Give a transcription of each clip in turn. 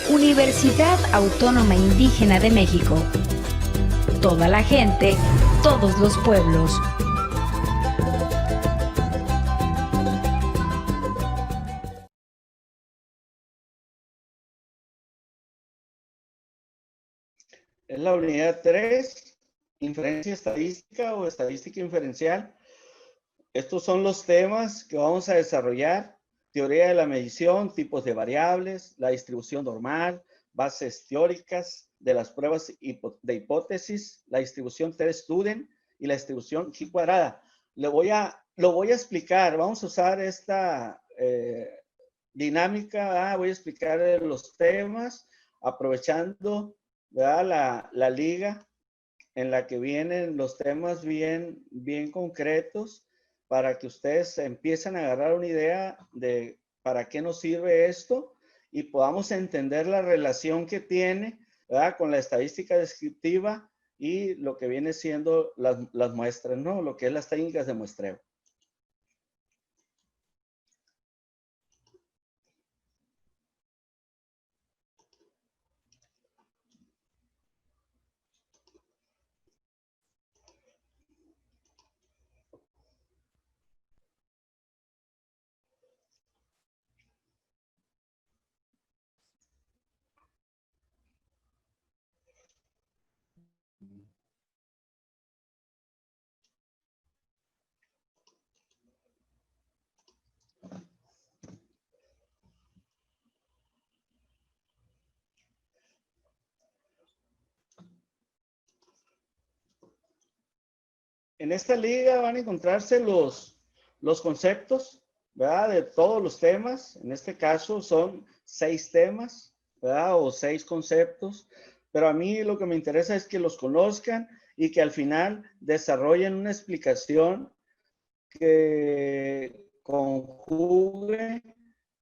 Universidad Autónoma Indígena de México. Toda la gente, todos los pueblos. Es la unidad 3, inferencia estadística o estadística inferencial. Estos son los temas que vamos a desarrollar: teoría de la medición, tipos de variables, la distribución normal, bases teóricas de las pruebas de hipótesis, la distribución T-Student y la distribución chi cuadrada. Lo voy a explicar. Vamos a usar esta dinámica. Voy a explicar los temas aprovechando, ¿verdad?, la liga en la que vienen los temas bien concretos, para que ustedes empiecen a agarrar una idea de para qué nos sirve esto y podamos entender la relación que tiene, ¿verdad?, con la estadística descriptiva y lo que viene siendo las muestras, ¿no? Lo que es las técnicas de muestreo. En esta liga van a encontrarse los conceptos, ¿verdad?, de todos los temas. En este caso son 6 temas, ¿verdad?, o 6 conceptos. Pero a mí lo que me interesa es que los conozcan y que al final desarrollen una explicación que conjugue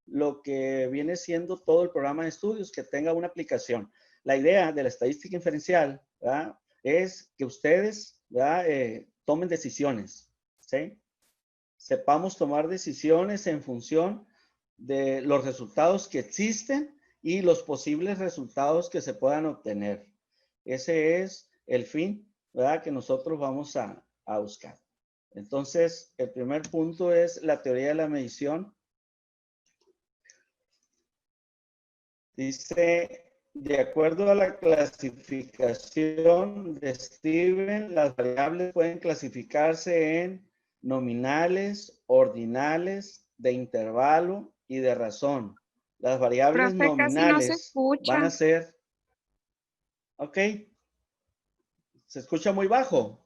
lo que viene siendo todo el programa de estudios, que tenga una aplicación. La idea de la estadística inferencial, ¿verdad?, es que ustedes, ¿verdad?, tomen decisiones, ¿sí? Sepamos tomar decisiones en función de los resultados que existen y los posibles resultados que se puedan obtener. Ese es el fin, ¿verdad?, que nosotros vamos a buscar. Entonces, el primer punto es la teoría de la medición. Dice, de acuerdo a la clasificación de Steven, las variables pueden clasificarse en nominales, ordinales, de intervalo y de razón. Las variables Profe, casi no se nominales van escucha. a ser, ok, se escucha muy bajo.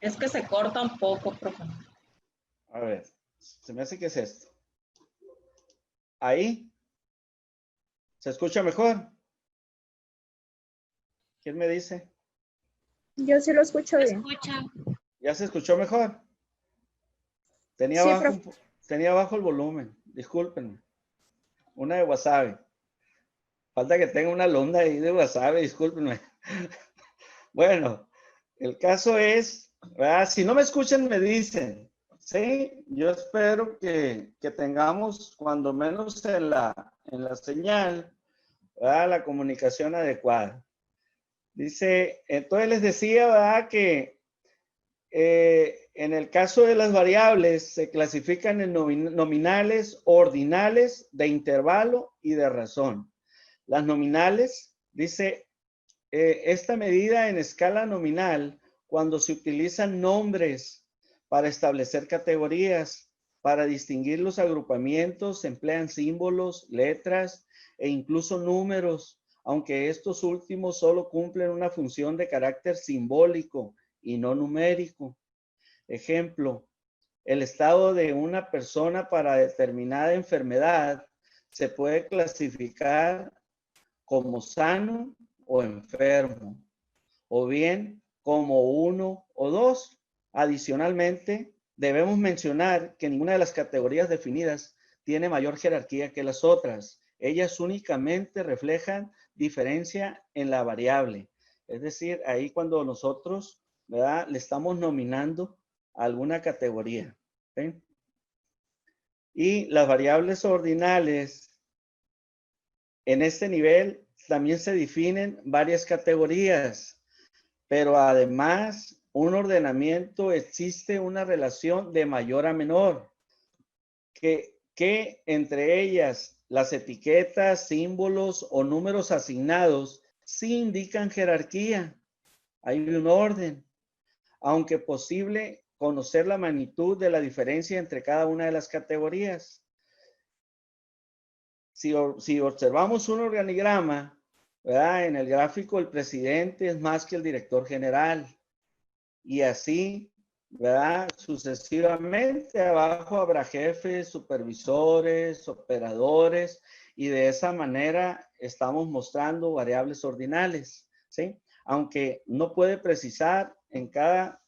Es que se corta un poco, profe. A ver, se me hace que es esto. Ahí. ¿Se escucha mejor? ¿Quién me dice? Yo sí lo escucho bien. Escucha. ¿Ya se escuchó mejor? Tenía, Sí, bajo, profe. tenía bajo el volumen. Discúlpenme. Una de wasabi. Falta que tenga una londa ahí de wasabi. Discúlpenme. Bueno, el caso es, ¿verdad?, si no me escuchan, me dicen. Sí, yo espero que tengamos, cuando menos en la señal, ¿verdad?, la comunicación adecuada. Dice, entonces les decía, ¿verdad?, que en el caso de las variables se clasifican en nominales, ordinales, de intervalo y de razón. Las nominales, dice, esta medida en escala nominal, cuando se utilizan nombres para establecer categorías, para distinguir los agrupamientos, se emplean símbolos, letras e incluso números, aunque estos últimos solo cumplen una función de carácter simbólico y no numérico. Ejemplo, el estado de una persona para determinada enfermedad se puede clasificar como sano o enfermo, o bien como 1 o 2. Adicionalmente, debemos mencionar que ninguna de las categorías definidas tiene mayor jerarquía que las otras. Ellas únicamente reflejan diferencia en la variable. Es decir, ahí cuando nosotros, ¿verdad?, le estamos nominando a alguna categoría, ¿sí? Y las variables ordinales En este nivel también se definen varias categorías, pero además un ordenamiento existe una relación de mayor a menor, que entre ellas las etiquetas, símbolos o números asignados sí indican jerarquía. Hay un orden, aunque posible conocer la magnitud de la diferencia entre cada una de las categorías. Si observamos un organigrama, ¿verdad? En el gráfico el presidente es más que el director general. Y así, ¿verdad? Sucesivamente, abajo habrá jefes, supervisores, operadores, y de esa manera estamos mostrando variables ordinales, ¿sí? Aunque no puede precisar en cada,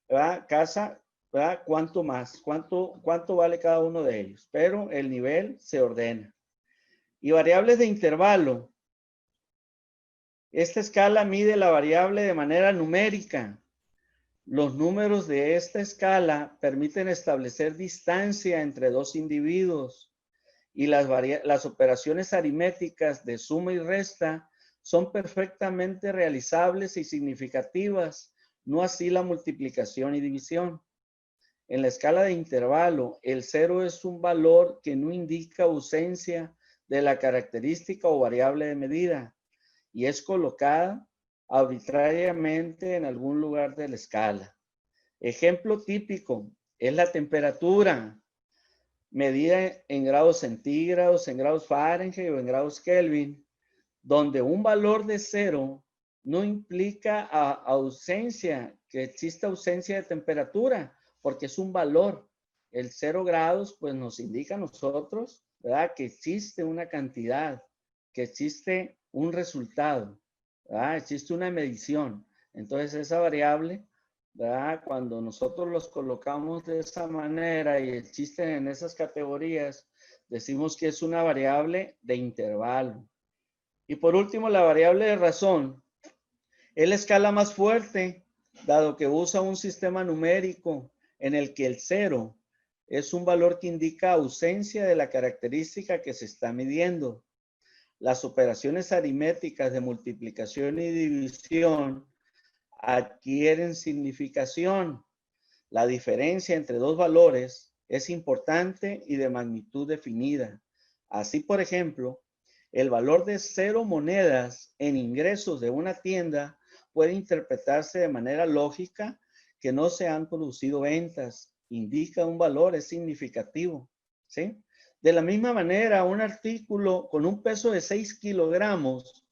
¿verdad? Casa, ¿verdad? Cuánto más, cuánto vale cada uno de ellos, pero el nivel se ordena. Y variables de intervalo. Esta escala mide la variable de manera numérica. Los números de esta escala permiten establecer distancia entre dos individuos y las operaciones aritméticas de suma y resta son perfectamente realizables y significativas, no así la multiplicación y división. En la escala de intervalo, el 0 es un valor que no indica ausencia de la característica o variable de medida y es colocada arbitrariamente en algún lugar de la escala. Ejemplo típico es la temperatura, medida en grados centígrados, en grados Fahrenheit o en grados Kelvin, donde un valor de 0 no implica ausencia, que exista ausencia de temperatura, porque es un valor. El 0 grados pues nos indica a nosotros, ¿verdad? Que existe una cantidad, que existe un resultado, ¿verdad? Existe una medición. Entonces esa variable, ¿verdad? Cuando nosotros los colocamos de esa manera y existen en esas categorías, decimos que es una variable de intervalo. Y por último, la variable de razón es la escala más fuerte, dado que usa un sistema numérico en el que el 0 es un valor que indica ausencia de la característica que se está midiendo. Las operaciones aritméticas de multiplicación y división adquieren significación. La diferencia entre dos valores es importante y de magnitud definida. Así, por ejemplo, el valor de 0 monedas en ingresos de una tienda puede interpretarse de manera lógica que no se han producido ventas. Indica un valor, es significativo, ¿sí? De la misma manera, un artículo con un peso de 6 kilogramos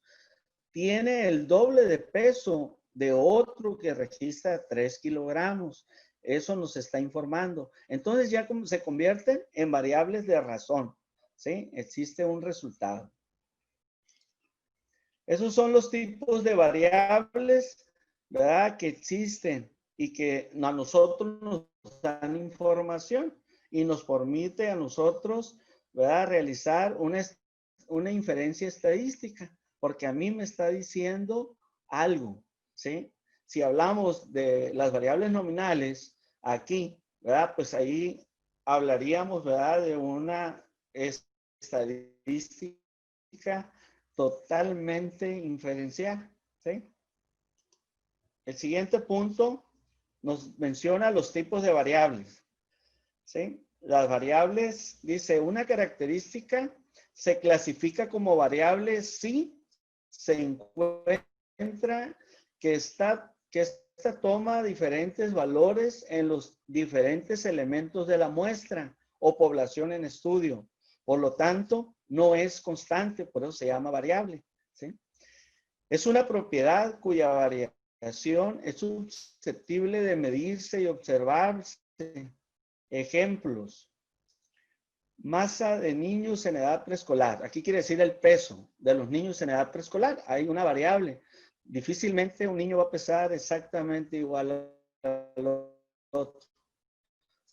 tiene el doble de peso de otro que registra 3 kilogramos. Eso nos está informando. Entonces ya se convierten en variables de razón, ¿sí? Existe un resultado. Esos son los tipos de variables, ¿verdad? Que existen y que a nosotros nos dan información y nos permite a nosotros, ¿verdad? Realizar una inferencia estadística, porque a mí me está diciendo algo, ¿sí? Si hablamos de las variables nominales aquí, ¿verdad? Pues ahí hablaríamos, ¿verdad? De una estadística totalmente inferencial, ¿sí? El siguiente punto nos menciona los tipos de variables, ¿sí? Las variables, dice, una característica se clasifica como variable si se encuentra que esta toma diferentes valores en los diferentes elementos de la muestra o población en estudio. Por lo tanto, no es constante, por eso se llama variable, ¿sí? Es una propiedad cuya variación es susceptible de medirse y observarse. Ejemplos. Masa de niños en edad preescolar. Aquí quiere decir el peso de los niños en edad preescolar. Hay una variable. Difícilmente un niño va a pesar exactamente igual al otro,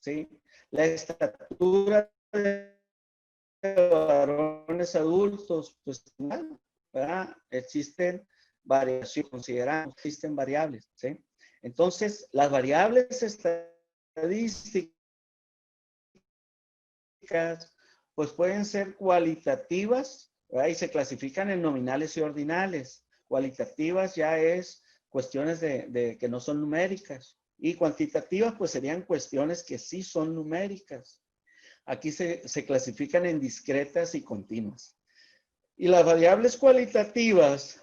¿sí? La estatura de varones adultos, pues, ¿verdad? Existen variaciones, consideramos, existen variables, ¿sí? Entonces, las variables estadísticas, pues pueden ser cualitativas ¿verdad? Y se clasifican en nominales y ordinales. Cualitativas ya es cuestiones de que no son numéricas. Y cuantitativas pues serían cuestiones que sí son numéricas. Aquí se clasifican en discretas y continuas. Y las variables cualitativas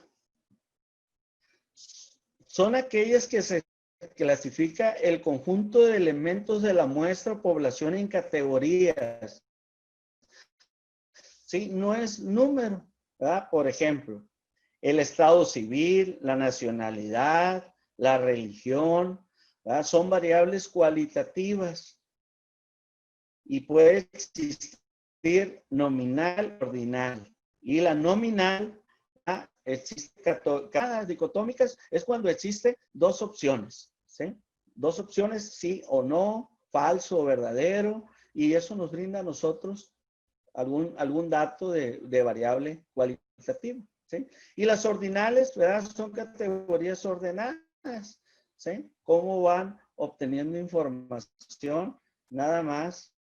son aquellas que se clasifica el conjunto de elementos de la muestra o población en categorías. ¿Sí? No es número, ¿verdad? Por ejemplo, el estado civil, la nacionalidad, la religión, ¿verdad? Son variables cualitativas y puede existir nominal, ordinal. Y la nominal, ¿verdad? Existe cada dicotómicas es cuando existe dos opciones, ¿sí? Dos opciones, sí o no, falso o verdadero, y eso nos brinda a nosotros algún dato de variable cualitativa, ¿sí? Y las ordinales, ¿verdad? Son categorías ordenadas, ¿sí? ¿Cómo van obteniendo información? Nada más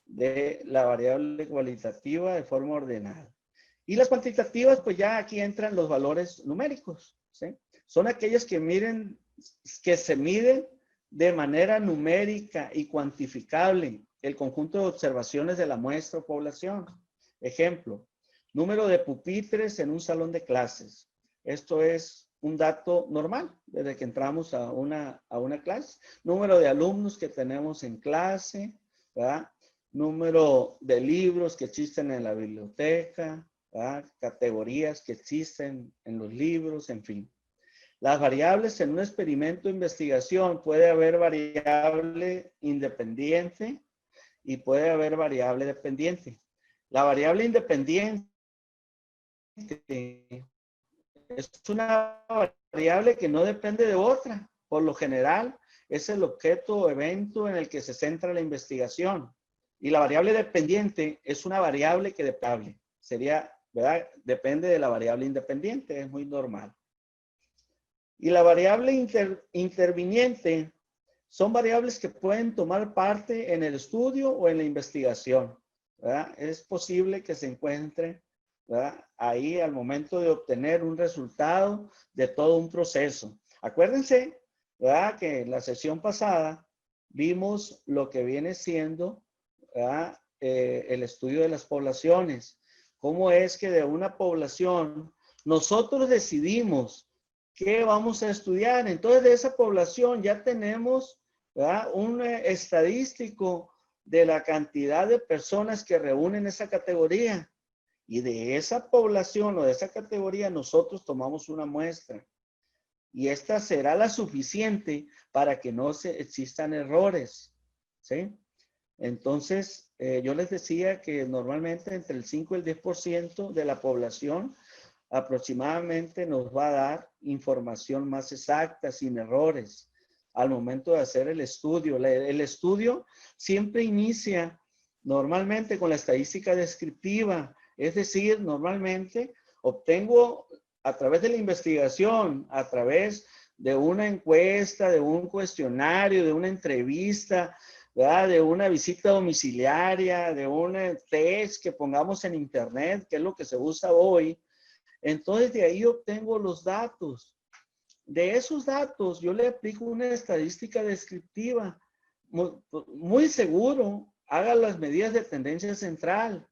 de la variable cualitativa de forma ordenada. Y las cuantitativas, pues ya aquí entran los valores numéricos, ¿sí? Son aquellas que se miden de manera numérica y cuantificable el conjunto de observaciones de la muestra o población. Ejemplo, número de pupitres en un salón de clases. Esto es un dato normal desde que entramos a una clase. Número de alumnos que tenemos en clase, ¿verdad? Número de libros que existen en la biblioteca, ¿verdad? Categorías que existen en los libros, en fin. Las variables en un experimento de investigación, puede haber variable independiente y puede haber variable dependiente. La variable independiente es una variable que no depende de otra. Por lo general, es el objeto o evento en el que se centra la investigación. Y la variable dependiente es una variable que depende. Sería, ¿verdad? Depende de la variable independiente, es muy normal. Y la variable interviniente son variables que pueden tomar parte en el estudio o en la investigación, ¿verdad? Es posible que se encuentre, ¿verdad? Ahí al momento de obtener un resultado de todo un proceso. Acuérdense, ¿verdad? Que en la sesión pasada vimos lo que viene siendo, ¿verdad? El estudio de las poblaciones. Cómo es que de una población nosotros decidimos qué vamos a estudiar. Entonces de esa población ya tenemos, ¿verdad? Un estadístico de la cantidad de personas que reúnen esa categoría. Y de esa población o de esa categoría nosotros tomamos una muestra. Y esta será la suficiente para que no existan errores, ¿sí? Entonces, yo les decía que normalmente entre el 5 y el 10% de la población aproximadamente nos va a dar información más exacta, sin errores, al momento de hacer el estudio. El estudio siempre inicia normalmente con la estadística descriptiva, es decir, normalmente obtengo a través de la investigación, a través de una encuesta, de un cuestionario, de una entrevista, ¿verdad? De una visita domiciliaria, de un test que pongamos en internet, que es lo que se usa hoy. Entonces de ahí obtengo los datos. De esos datos yo le aplico una estadística descriptiva. Muy seguro, haga las medidas de tendencia central.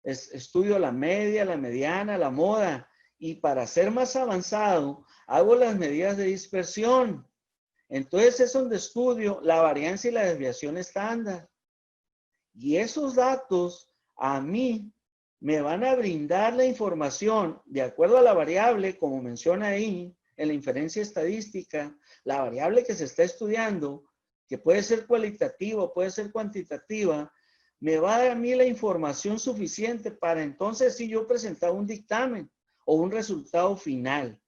Estudio la media, la mediana, la moda. Y para ser más avanzado, hago las medidas de dispersión. Entonces es donde estudio la varianza y la desviación estándar. Y esos datos a mí me van a brindar la información de acuerdo a la variable, como menciona ahí, en la inferencia estadística, la variable que se está estudiando, que puede ser cualitativa, puede ser cuantitativa, me va a dar a mí la información suficiente para entonces sí yo presentar un dictamen o un resultado final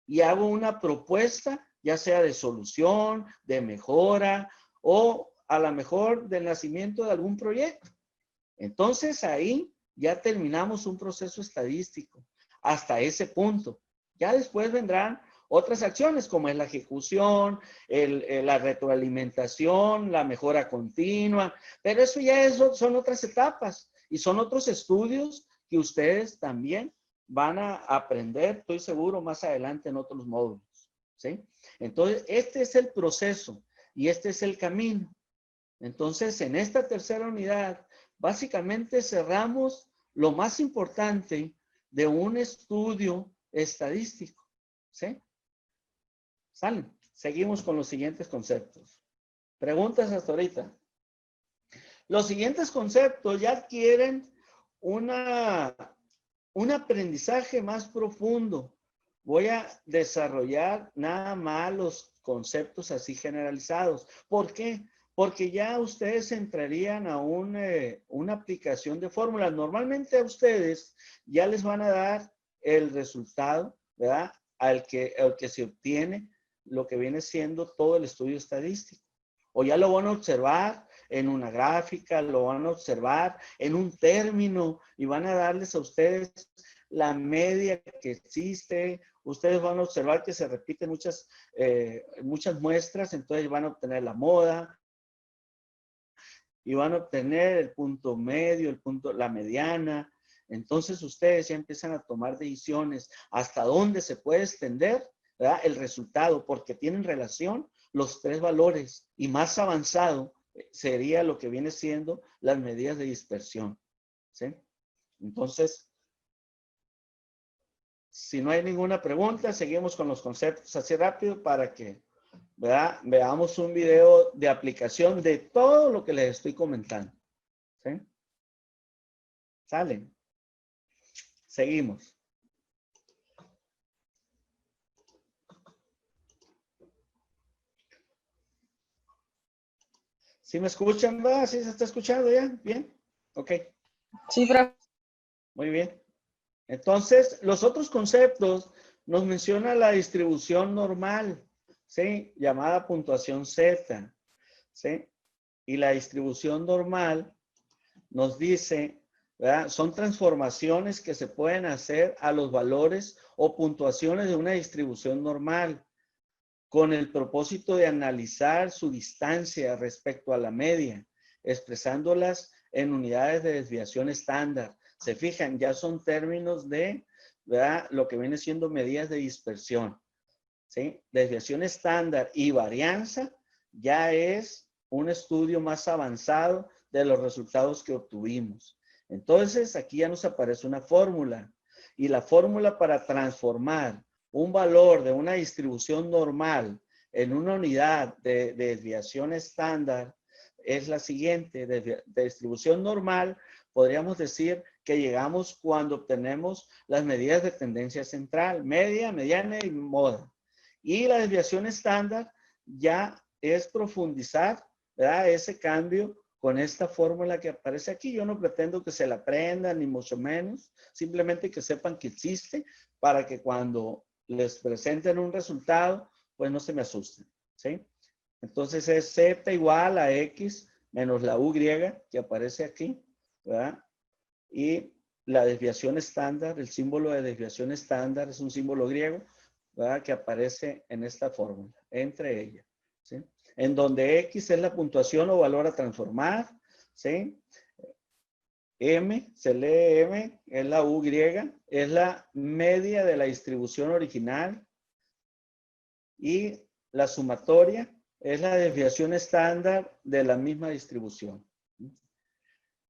y hago una propuesta, ya sea de solución, de mejora o a lo mejor del nacimiento de algún proyecto. Entonces ahí ya terminamos un proceso estadístico hasta ese punto. Ya después vendrán otras acciones como es la ejecución, la retroalimentación, la mejora continua, pero eso ya son otras etapas y son otros estudios que ustedes también van a aprender, estoy seguro, más adelante en otros módulos, ¿sí? Entonces, este es el proceso y este es el camino. Entonces, en esta tercera unidad, básicamente cerramos lo más importante de un estudio estadístico, ¿sí? ¿Salen? Seguimos con los siguientes conceptos. Preguntas hasta ahorita. Los siguientes conceptos ya adquieren un aprendizaje más profundo. Voy a desarrollar nada más los conceptos así generalizados. ¿Por qué? Porque ya ustedes entrarían a una aplicación de fórmulas. Normalmente a ustedes ya les van a dar el resultado, ¿verdad? Al que se obtiene lo que viene siendo todo el estudio estadístico. O ya lo van a observar en una gráfica, lo van a observar en un término y van a darles a ustedes la media que existe. Ustedes van a observar que se repiten muchas muestras, entonces van a obtener la moda y van a obtener el punto medio, la mediana. Entonces ustedes ya empiezan a tomar decisiones hasta dónde se puede extender, ¿verdad?, el resultado, porque tienen relación los tres valores y más avanzado sería lo que viene siendo las medidas de dispersión, ¿sí? Entonces, si no hay ninguna pregunta, seguimos con los conceptos así rápido para que, ¿verdad?, veamos un video de aplicación de todo lo que les estoy comentando, ¿sí? ¿Salen? Seguimos. ¿Sí me escuchan? ¿Va? ¿Sí se está escuchando ya? ¿Bien? Ok. Sí, profe. Muy bien. Entonces, los otros conceptos nos menciona la distribución normal, ¿sí? Llamada puntuación Z, ¿sí? Y la distribución normal nos dice, ¿verdad?, son transformaciones que se pueden hacer a los valores o puntuaciones de una distribución normal con el propósito de analizar su distancia respecto a la media, expresándolas en unidades de desviación estándar. Se fijan, ya son términos de, ¿verdad?, lo que viene siendo medidas de dispersión, ¿sí? Desviación estándar y varianza ya es un estudio más avanzado de los resultados que obtuvimos. Entonces, aquí ya nos aparece una fórmula y la fórmula para transformar un valor de una distribución normal en una unidad de desviación estándar es la siguiente. De distribución normal, podríamos decir que llegamos cuando obtenemos las medidas de tendencia central, media, mediana y moda. Y la desviación estándar ya es profundizar, ¿verdad?, ese cambio con esta fórmula que aparece aquí. Yo no pretendo que se la aprendan, ni mucho menos, simplemente que sepan que existe para que cuando les presenten un resultado, pues no se me asusten, ¿sí? Entonces es Z igual a X menos la U griega que aparece aquí, ¿verdad? Y la desviación estándar, el símbolo de desviación estándar es un símbolo griego, ¿verdad?, que aparece en esta fórmula, entre ellas, ¿sí? En donde X es la puntuación o valor a transformar, ¿sí? M, se lee M, es la U griega, es la media de la distribución original y la sumatoria es la desviación estándar de la misma distribución.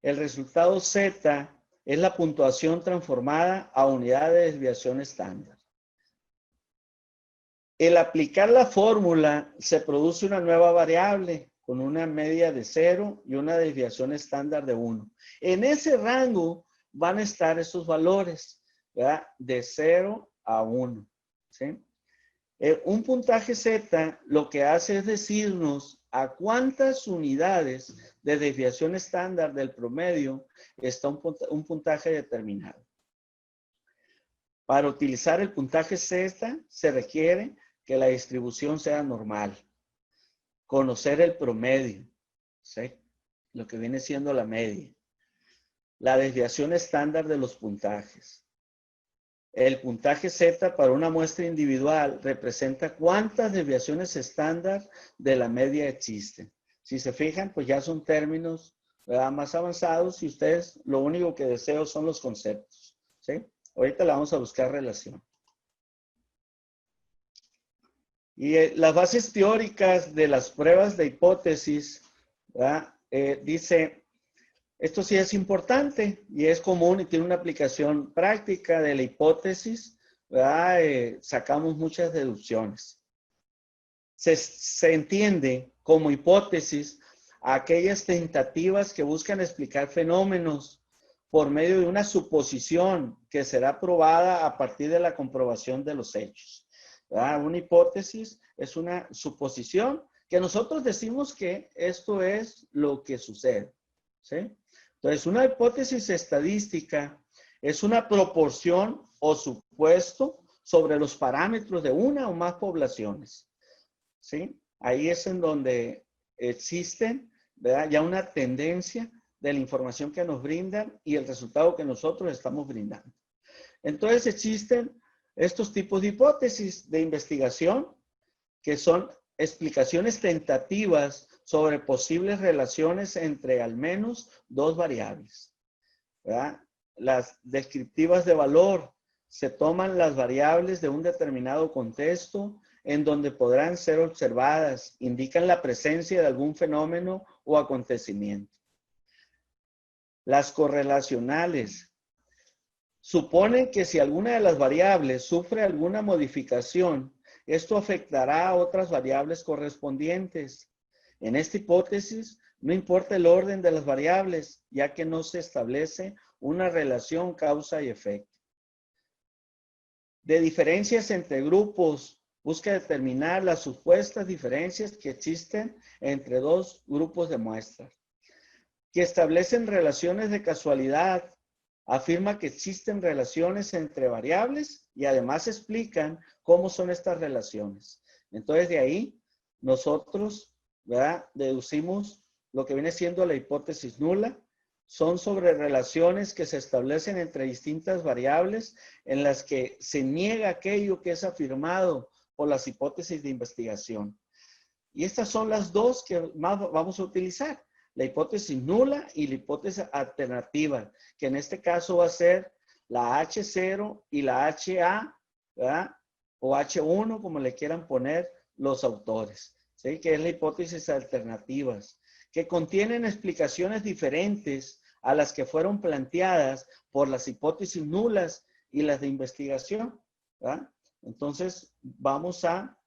El resultado Z es la puntuación transformada a unidad de desviación estándar. El aplicar la fórmula se produce una nueva variable con una media de 0 y una desviación estándar de 1. En ese rango van a estar esos valores, ¿verdad?, de 0 a 1, ¿sí? Un puntaje Z lo que hace es decirnos a cuántas unidades de desviación estándar del promedio está un puntaje determinado. Para utilizar el puntaje Z se requiere que la distribución sea normal. Conocer el promedio, ¿sí?, lo que viene siendo la media. La desviación estándar de los puntajes. El puntaje Z para una muestra individual representa cuántas desviaciones estándar de la media existen. Si se fijan, pues ya son términos, ¿verdad?, más avanzados, y ustedes lo único que deseo son los conceptos, ¿sí? Ahorita le vamos a buscar relación. Y las bases teóricas de las pruebas de hipótesis, ¿verdad? Dice, esto sí es importante y es común y tiene una aplicación práctica de la hipótesis, ¿verdad? Sacamos muchas deducciones. Se entiende como hipótesis aquellas tentativas que buscan explicar fenómenos por medio de una suposición que será probada a partir de la comprobación de los hechos, ¿verdad? Una hipótesis es una suposición que nosotros decimos que esto es lo que sucede, ¿sí? Entonces, una hipótesis estadística es una proporción o supuesto sobre los parámetros de una o más poblaciones, ¿sí? Ahí es en donde existen, ¿verdad?, ya una tendencia de la información que nos brindan y el resultado que nosotros estamos brindando. Entonces, existen estos tipos de hipótesis de investigación que son explicaciones tentativas sobre posibles relaciones entre al menos dos variables, ¿verdad? Las descriptivas de valor se toman las variables de un determinado contexto en donde podrán ser observadas, indican la presencia de algún fenómeno o acontecimiento. Las correlacionales suponen que si alguna de las variables sufre alguna modificación, esto afectará a otras variables correspondientes. En esta hipótesis, no importa el orden de las variables, ya que no se establece una relación causa y efecto. De diferencias entre grupos, busca determinar las supuestas diferencias que existen entre dos grupos de muestras. Que establecen relaciones de casualidad, afirma que existen relaciones entre variables y además explican cómo son estas relaciones. Entonces, de ahí nosotros, ¿verdad?, deducimos lo que viene siendo la hipótesis nula. Son sobre relaciones que se establecen entre distintas variables en las que se niega aquello que es afirmado por las hipótesis de investigación. Y estas son las dos que más vamos a utilizar. La hipótesis nula y la hipótesis alternativa, que en este caso va a ser la H0 y la HA, ¿verdad?, o H1, como le quieran poner los autores, ¿sí?, que es la hipótesis alternativas, que contienen explicaciones diferentes a las que fueron planteadas por las hipótesis nulas y las de investigación, ¿verdad? Entonces, vamos a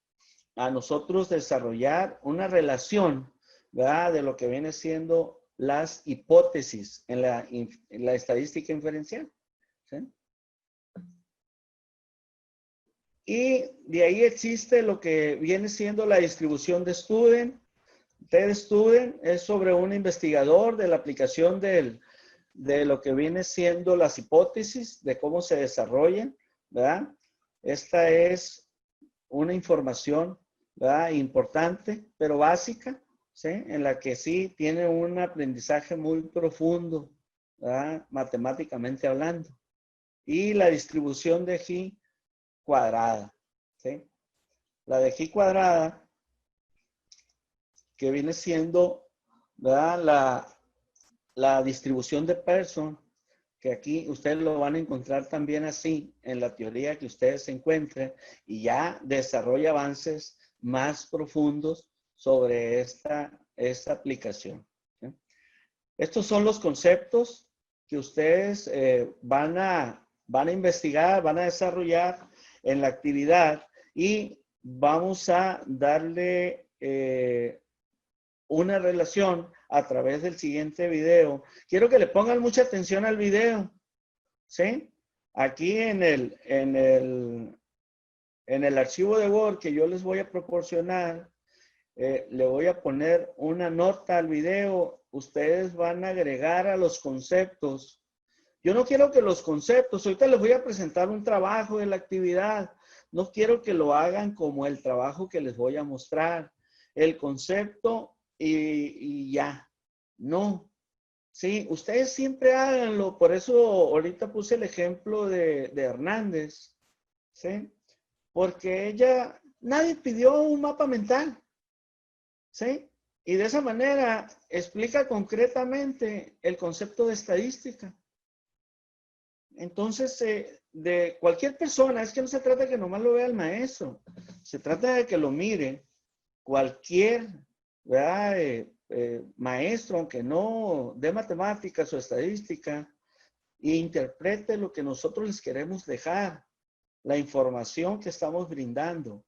nosotros desarrollar una relación, ¿verdad?, de lo que viene siendo las hipótesis en la estadística inferencial, ¿sí? Y de ahí existe lo que viene siendo la distribución de Student. Student es sobre un investigador de la aplicación de lo que viene siendo las hipótesis, de cómo se desarrollan, ¿verdad? Esta es una información, ¿verdad?, importante, pero básica, ¿sí?, en la que sí tiene un aprendizaje muy profundo, ¿verdad?, matemáticamente hablando. Y la distribución de G cuadrada, ¿sí? La de G cuadrada, que viene siendo, ¿verdad?, la distribución de Pearson, que aquí ustedes lo van a encontrar también así en la teoría que ustedes se encuentren, y ya desarrolla avances más profundos sobre esta aplicación, ¿sí? Estos son los conceptos que ustedes van a investigar, van a desarrollar en la actividad, y vamos a darle una relación a través del siguiente video. Quiero que le pongan mucha atención al video, ¿sí? Aquí en el archivo de Word que yo les voy a proporcionar, le voy a poner una nota al video. Ustedes van a agregar a los conceptos. Yo no quiero que los conceptos, ahorita les voy a presentar un trabajo de la actividad. No quiero que lo hagan como el trabajo que les voy a mostrar. El concepto y ya. No. Sí, ustedes siempre háganlo, por eso ahorita puse el ejemplo de Hernández, ¿sí? Porque nadie pidió un mapa mental, ¿sí? Y de esa manera explica concretamente el concepto de estadística. Entonces, de cualquier persona, es que no se trata de que nomás lo vea el maestro, se trata de que lo mire cualquier, ¿verdad? Maestro, aunque no dé matemáticas o estadística, e interprete lo que nosotros les queremos dejar, la información que estamos brindando,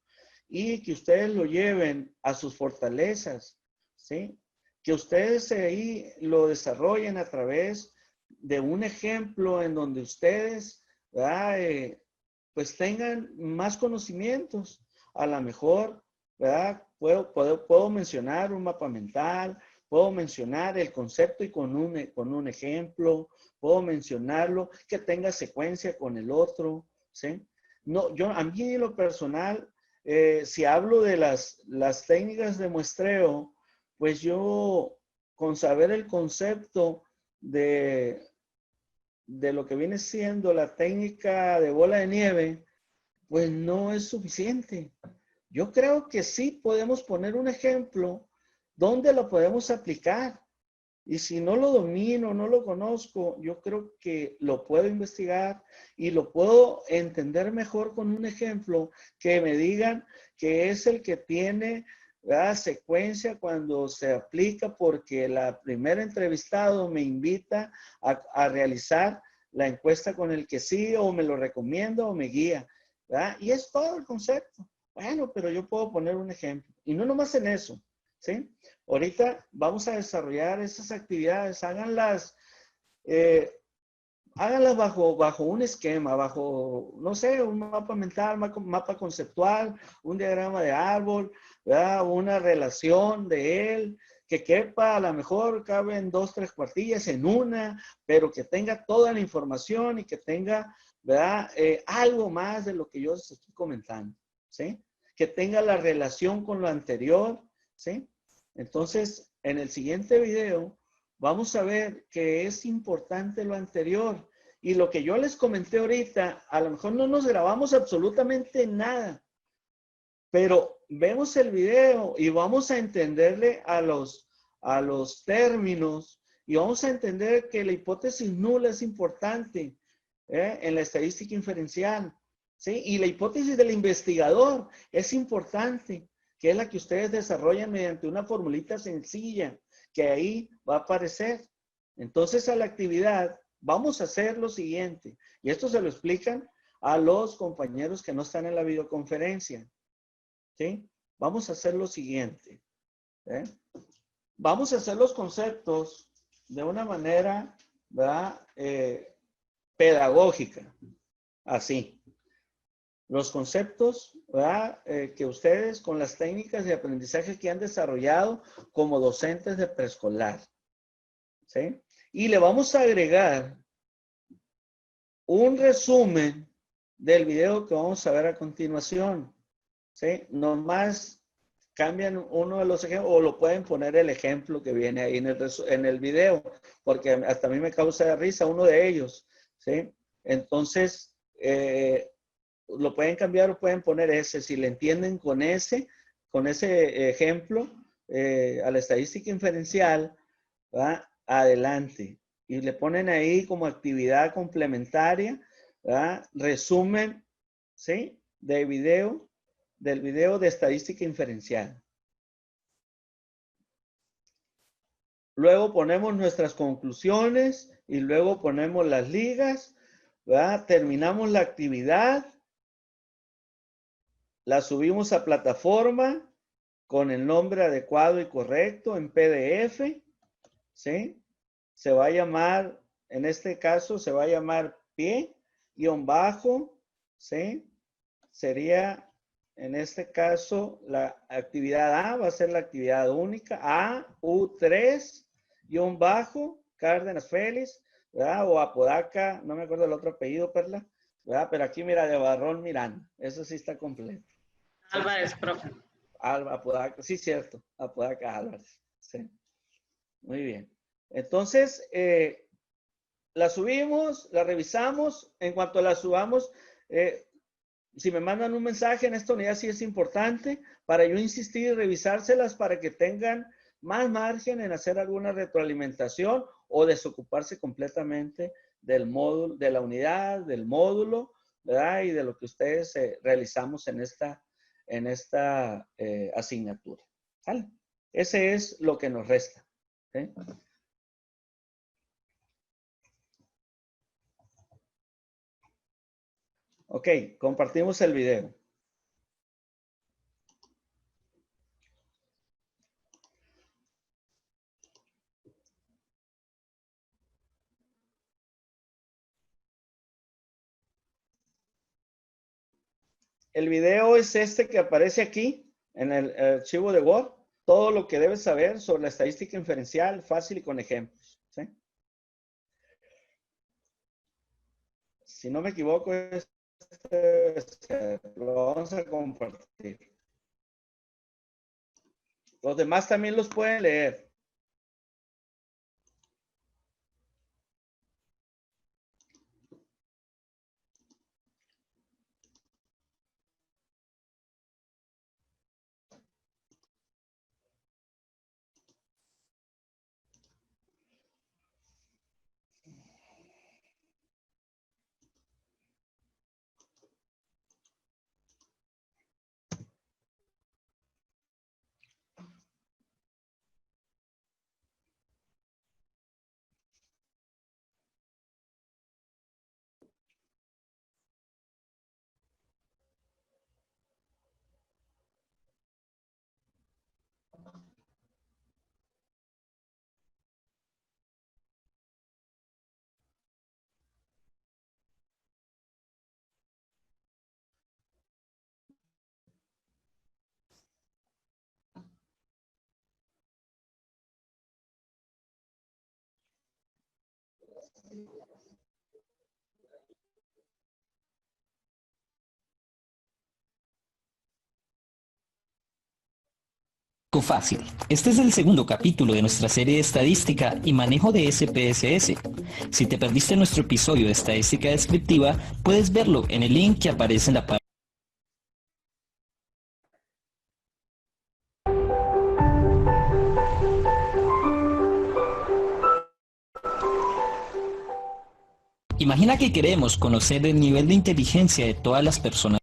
y que ustedes lo lleven a sus fortalezas, ¿sí? Que ustedes ahí lo desarrollen a través de un ejemplo en donde ustedes, ¿verdad? Pues tengan más conocimientos. A lo mejor, ¿verdad? Puedo mencionar un mapa mental, puedo mencionar el concepto y con un ejemplo, puedo mencionarlo, que tenga secuencia con el otro, ¿sí? No, a mí en lo personal, si hablo de las técnicas de muestreo, pues yo con saber el concepto de lo que viene siendo la técnica de bola de nieve, pues no es suficiente. Yo creo que sí podemos poner un ejemplo donde lo podemos aplicar. Y si no lo domino, no lo conozco, yo creo que lo puedo investigar y lo puedo entender mejor con un ejemplo que me digan que es el que tiene la secuencia cuando se aplica porque la primera entrevistado me invita a realizar la encuesta con el que sí o me lo recomienda o me guía, ¿verdad? Y es todo el concepto. Bueno, pero yo puedo poner un ejemplo. Y no nomás en eso, ¿sí? Ahorita vamos a desarrollar esas actividades, háganlas bajo un esquema, bajo, no sé, un mapa mental, mapa conceptual, un diagrama de árbol, ¿verdad? Una relación de él, que quepa, a lo mejor caben 2, 3 cuartillas en una, pero que tenga toda la información y que tenga, ¿verdad? Algo más de lo que yo les estoy comentando, ¿sí? Que tenga la relación con lo anterior, ¿sí? Entonces, en el siguiente video, vamos a ver que es importante lo anterior. Y lo que yo les comenté ahorita, a lo mejor no nos grabamos absolutamente nada, pero vemos el video y vamos a entenderle a los términos y vamos a entender que la hipótesis nula es importante en la estadística inferencial, ¿sí? Y la hipótesis del investigador es importante, que es la que ustedes desarrollan mediante una formulita sencilla, que ahí va a aparecer. Entonces, a la actividad vamos a hacer lo siguiente, y esto se lo explican a los compañeros que no están en la videoconferencia, ¿sí? Vamos a hacer lo siguiente, ¿eh? Vamos a hacer los conceptos de una manera, ¿verdad? Pedagógica, así. Los conceptos, ¿verdad? Que ustedes con las técnicas de aprendizaje que han desarrollado como docentes de preescolar, ¿sí? Y le vamos a agregar un resumen del video que vamos a ver a continuación, ¿sí? Nomás cambian uno de los ejemplos o lo pueden poner el ejemplo que viene ahí en el video, porque hasta a mí me causa risa uno de ellos, ¿sí? Entonces, lo pueden cambiar o pueden poner ese, si le entienden con ese ejemplo, a la estadística inferencial, ¿verdad? Adelante. Y le ponen ahí como actividad complementaria, ¿verdad? Resumen, ¿sí? Del video de estadística inferencial. Luego ponemos nuestras conclusiones y luego ponemos las ligas, ¿verdad? Terminamos la actividad, la subimos a plataforma con el nombre adecuado y correcto en PDF, ¿sí? Se va a llamar, en este caso, se va a llamar pie-bajo, ¿sí? Sería, en este caso, la actividad A va a ser la actividad única, AU3-bajo, Cárdenas Félix, ¿verdad? O Apodaca, no me acuerdo el otro apellido, Perla, ¿verdad? Pero aquí, mira, de Barrón Miranda, eso sí está completo. Álvarez, profe. Apodaca, sí, cierto, Apodaca Álvarez, sí. Muy bien. Entonces, la subimos, la revisamos. En cuanto la subamos, si me mandan un mensaje en esta unidad, sí es importante para yo insistir y revisárselas para que tengan más margen en hacer alguna retroalimentación o desocuparse completamente del módulo, de la unidad, del módulo, ¿verdad? Y de lo que ustedes realizamos en esta asignatura. ¿Sale? Ese es lo que nos resta. ¿Sí? Ok, compartimos el video. El video es este que aparece aquí en el archivo de Word. Todo lo que debes saber sobre la estadística inferencial, fácil y con ejemplos. ¿Sí? Si no me equivoco, lo vamos a compartir. Los demás también los pueden leer. Fácil. Este es el segundo capítulo de nuestra serie de estadística y manejo de SPSS. Si te perdiste nuestro episodio de estadística descriptiva, puedes verlo en el link que aparece en la página. Imagina que queremos conocer el nivel de inteligencia de todas las personas.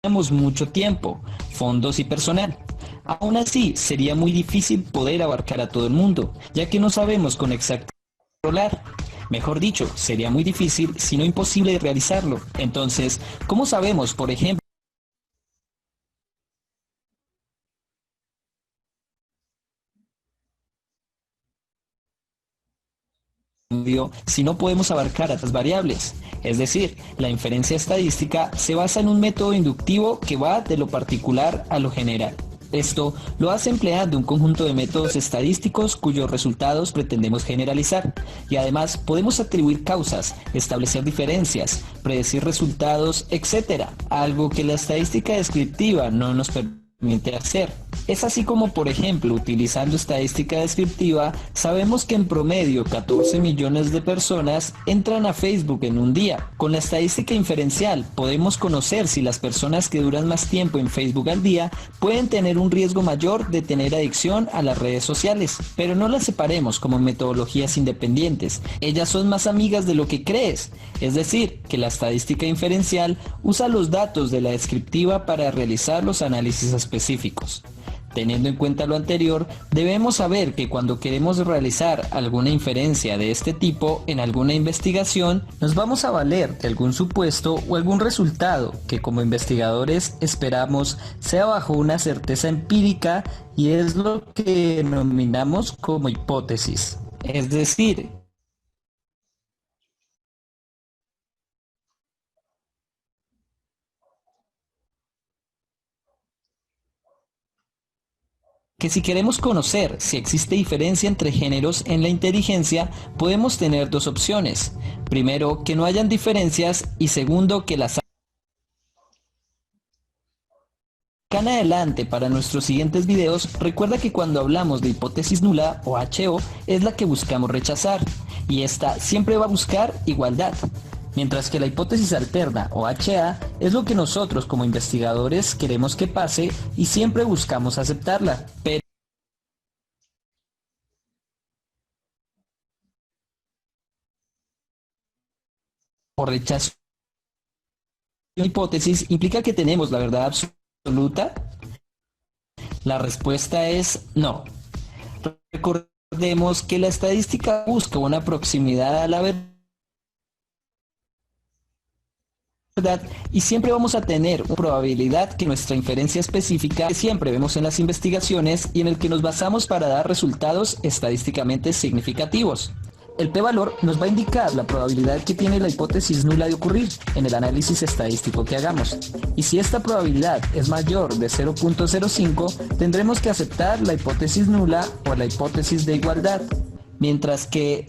Tenemos mucho tiempo, fondos y personal. Aún así, sería muy difícil poder abarcar a todo el mundo, ya que no sabemos con exactitud controlar. Mejor dicho, sería muy difícil, si no imposible, realizarlo. Entonces, ¿cómo sabemos, por ejemplo, si no podemos abarcar a las variables? Es decir, la inferencia estadística se basa en un método inductivo que va de lo particular a lo general. Esto lo hace empleando un conjunto de métodos estadísticos cuyos resultados pretendemos generalizar, y además podemos atribuir causas, establecer diferencias, predecir resultados, etc. Algo que la estadística descriptiva no nos permite hacer. Es así como, por ejemplo, utilizando estadística descriptiva, sabemos que en promedio 14 millones de personas entran a Facebook en un día. Con la estadística inferencial podemos conocer si las personas que duran más tiempo en Facebook al día pueden tener un riesgo mayor de tener adicción a las redes sociales. Pero no las separemos como metodologías independientes. Ellas son más amigas de lo que crees. Es decir, que la estadística inferencial usa los datos de la descriptiva para realizar los análisis específicos. Teniendo en cuenta lo anterior, debemos saber que cuando queremos realizar alguna inferencia de este tipo en alguna investigación, nos vamos a valer de algún supuesto o algún resultado que como investigadores esperamos sea bajo una certeza empírica, y es lo que denominamos como hipótesis. Es decir, que si queremos conocer si existe diferencia entre géneros en la inteligencia, podemos tener dos opciones. Primero, que no hayan diferencias, y segundo, que las Acá en adelante, para nuestros siguientes videos, recuerda que cuando hablamos de hipótesis nula o HO es la que buscamos rechazar, y esta siempre va a buscar igualdad, mientras que la hipótesis alterna o HA es lo que nosotros como investigadores queremos que pase y siempre buscamos aceptarla. Pero por rechazo de hipótesis implica que tenemos la verdad absoluta. La respuesta es no. Recordemos que la estadística busca una proximidad a la verdad y siempre vamos a tener una probabilidad que nuestra inferencia específica que siempre vemos en las investigaciones y en el que nos basamos para dar resultados estadísticamente significativos. El p-valor nos va a indicar la probabilidad que tiene la hipótesis nula de ocurrir en el análisis estadístico que hagamos. Y si esta probabilidad es mayor de 0.05, tendremos que aceptar la hipótesis nula o la hipótesis de igualdad. Mientras que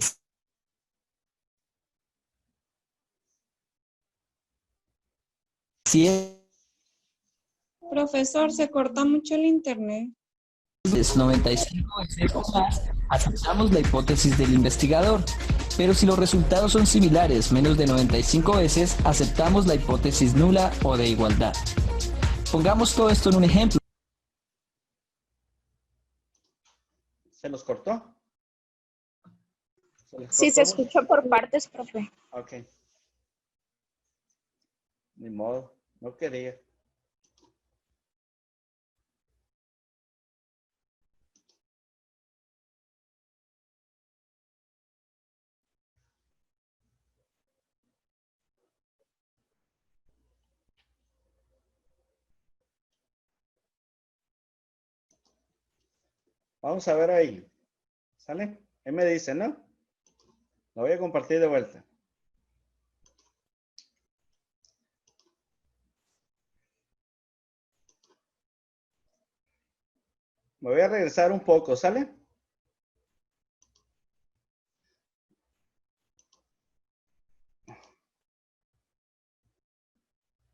si Profesor, se corta mucho el internet. es 95 veces o más, aceptamos la hipótesis del investigador. Pero si los resultados son similares, menos de 95 veces, aceptamos la hipótesis nula o de igualdad. Pongamos todo esto en un ejemplo. ¿Se nos cortó? Sí, se escucha por partes, profe. Ok. Ni modo, no quería. Vamos a ver ahí. ¿Sale? Él me dice, ¿no? Lo voy a compartir de vuelta. Me voy a regresar un poco, ¿sale?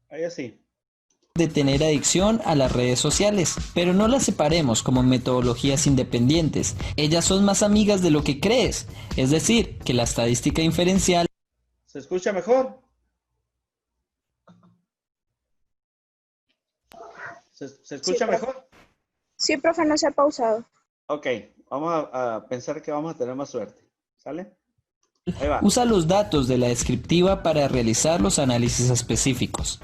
Ahí así. De tener adicción a las redes sociales, pero no las separemos como metodologías independientes. Ellas son más amigas de lo que crees, es decir, que la estadística inferencial ¿Se escucha mejor? ¿Se escucha Sí, mejor? Sí, profe, no se ha pausado. Ok, vamos a pensar que vamos a tener más suerte. ¿Sale? Ahí va. usa los datos de la descriptiva para realizar los análisis específicos.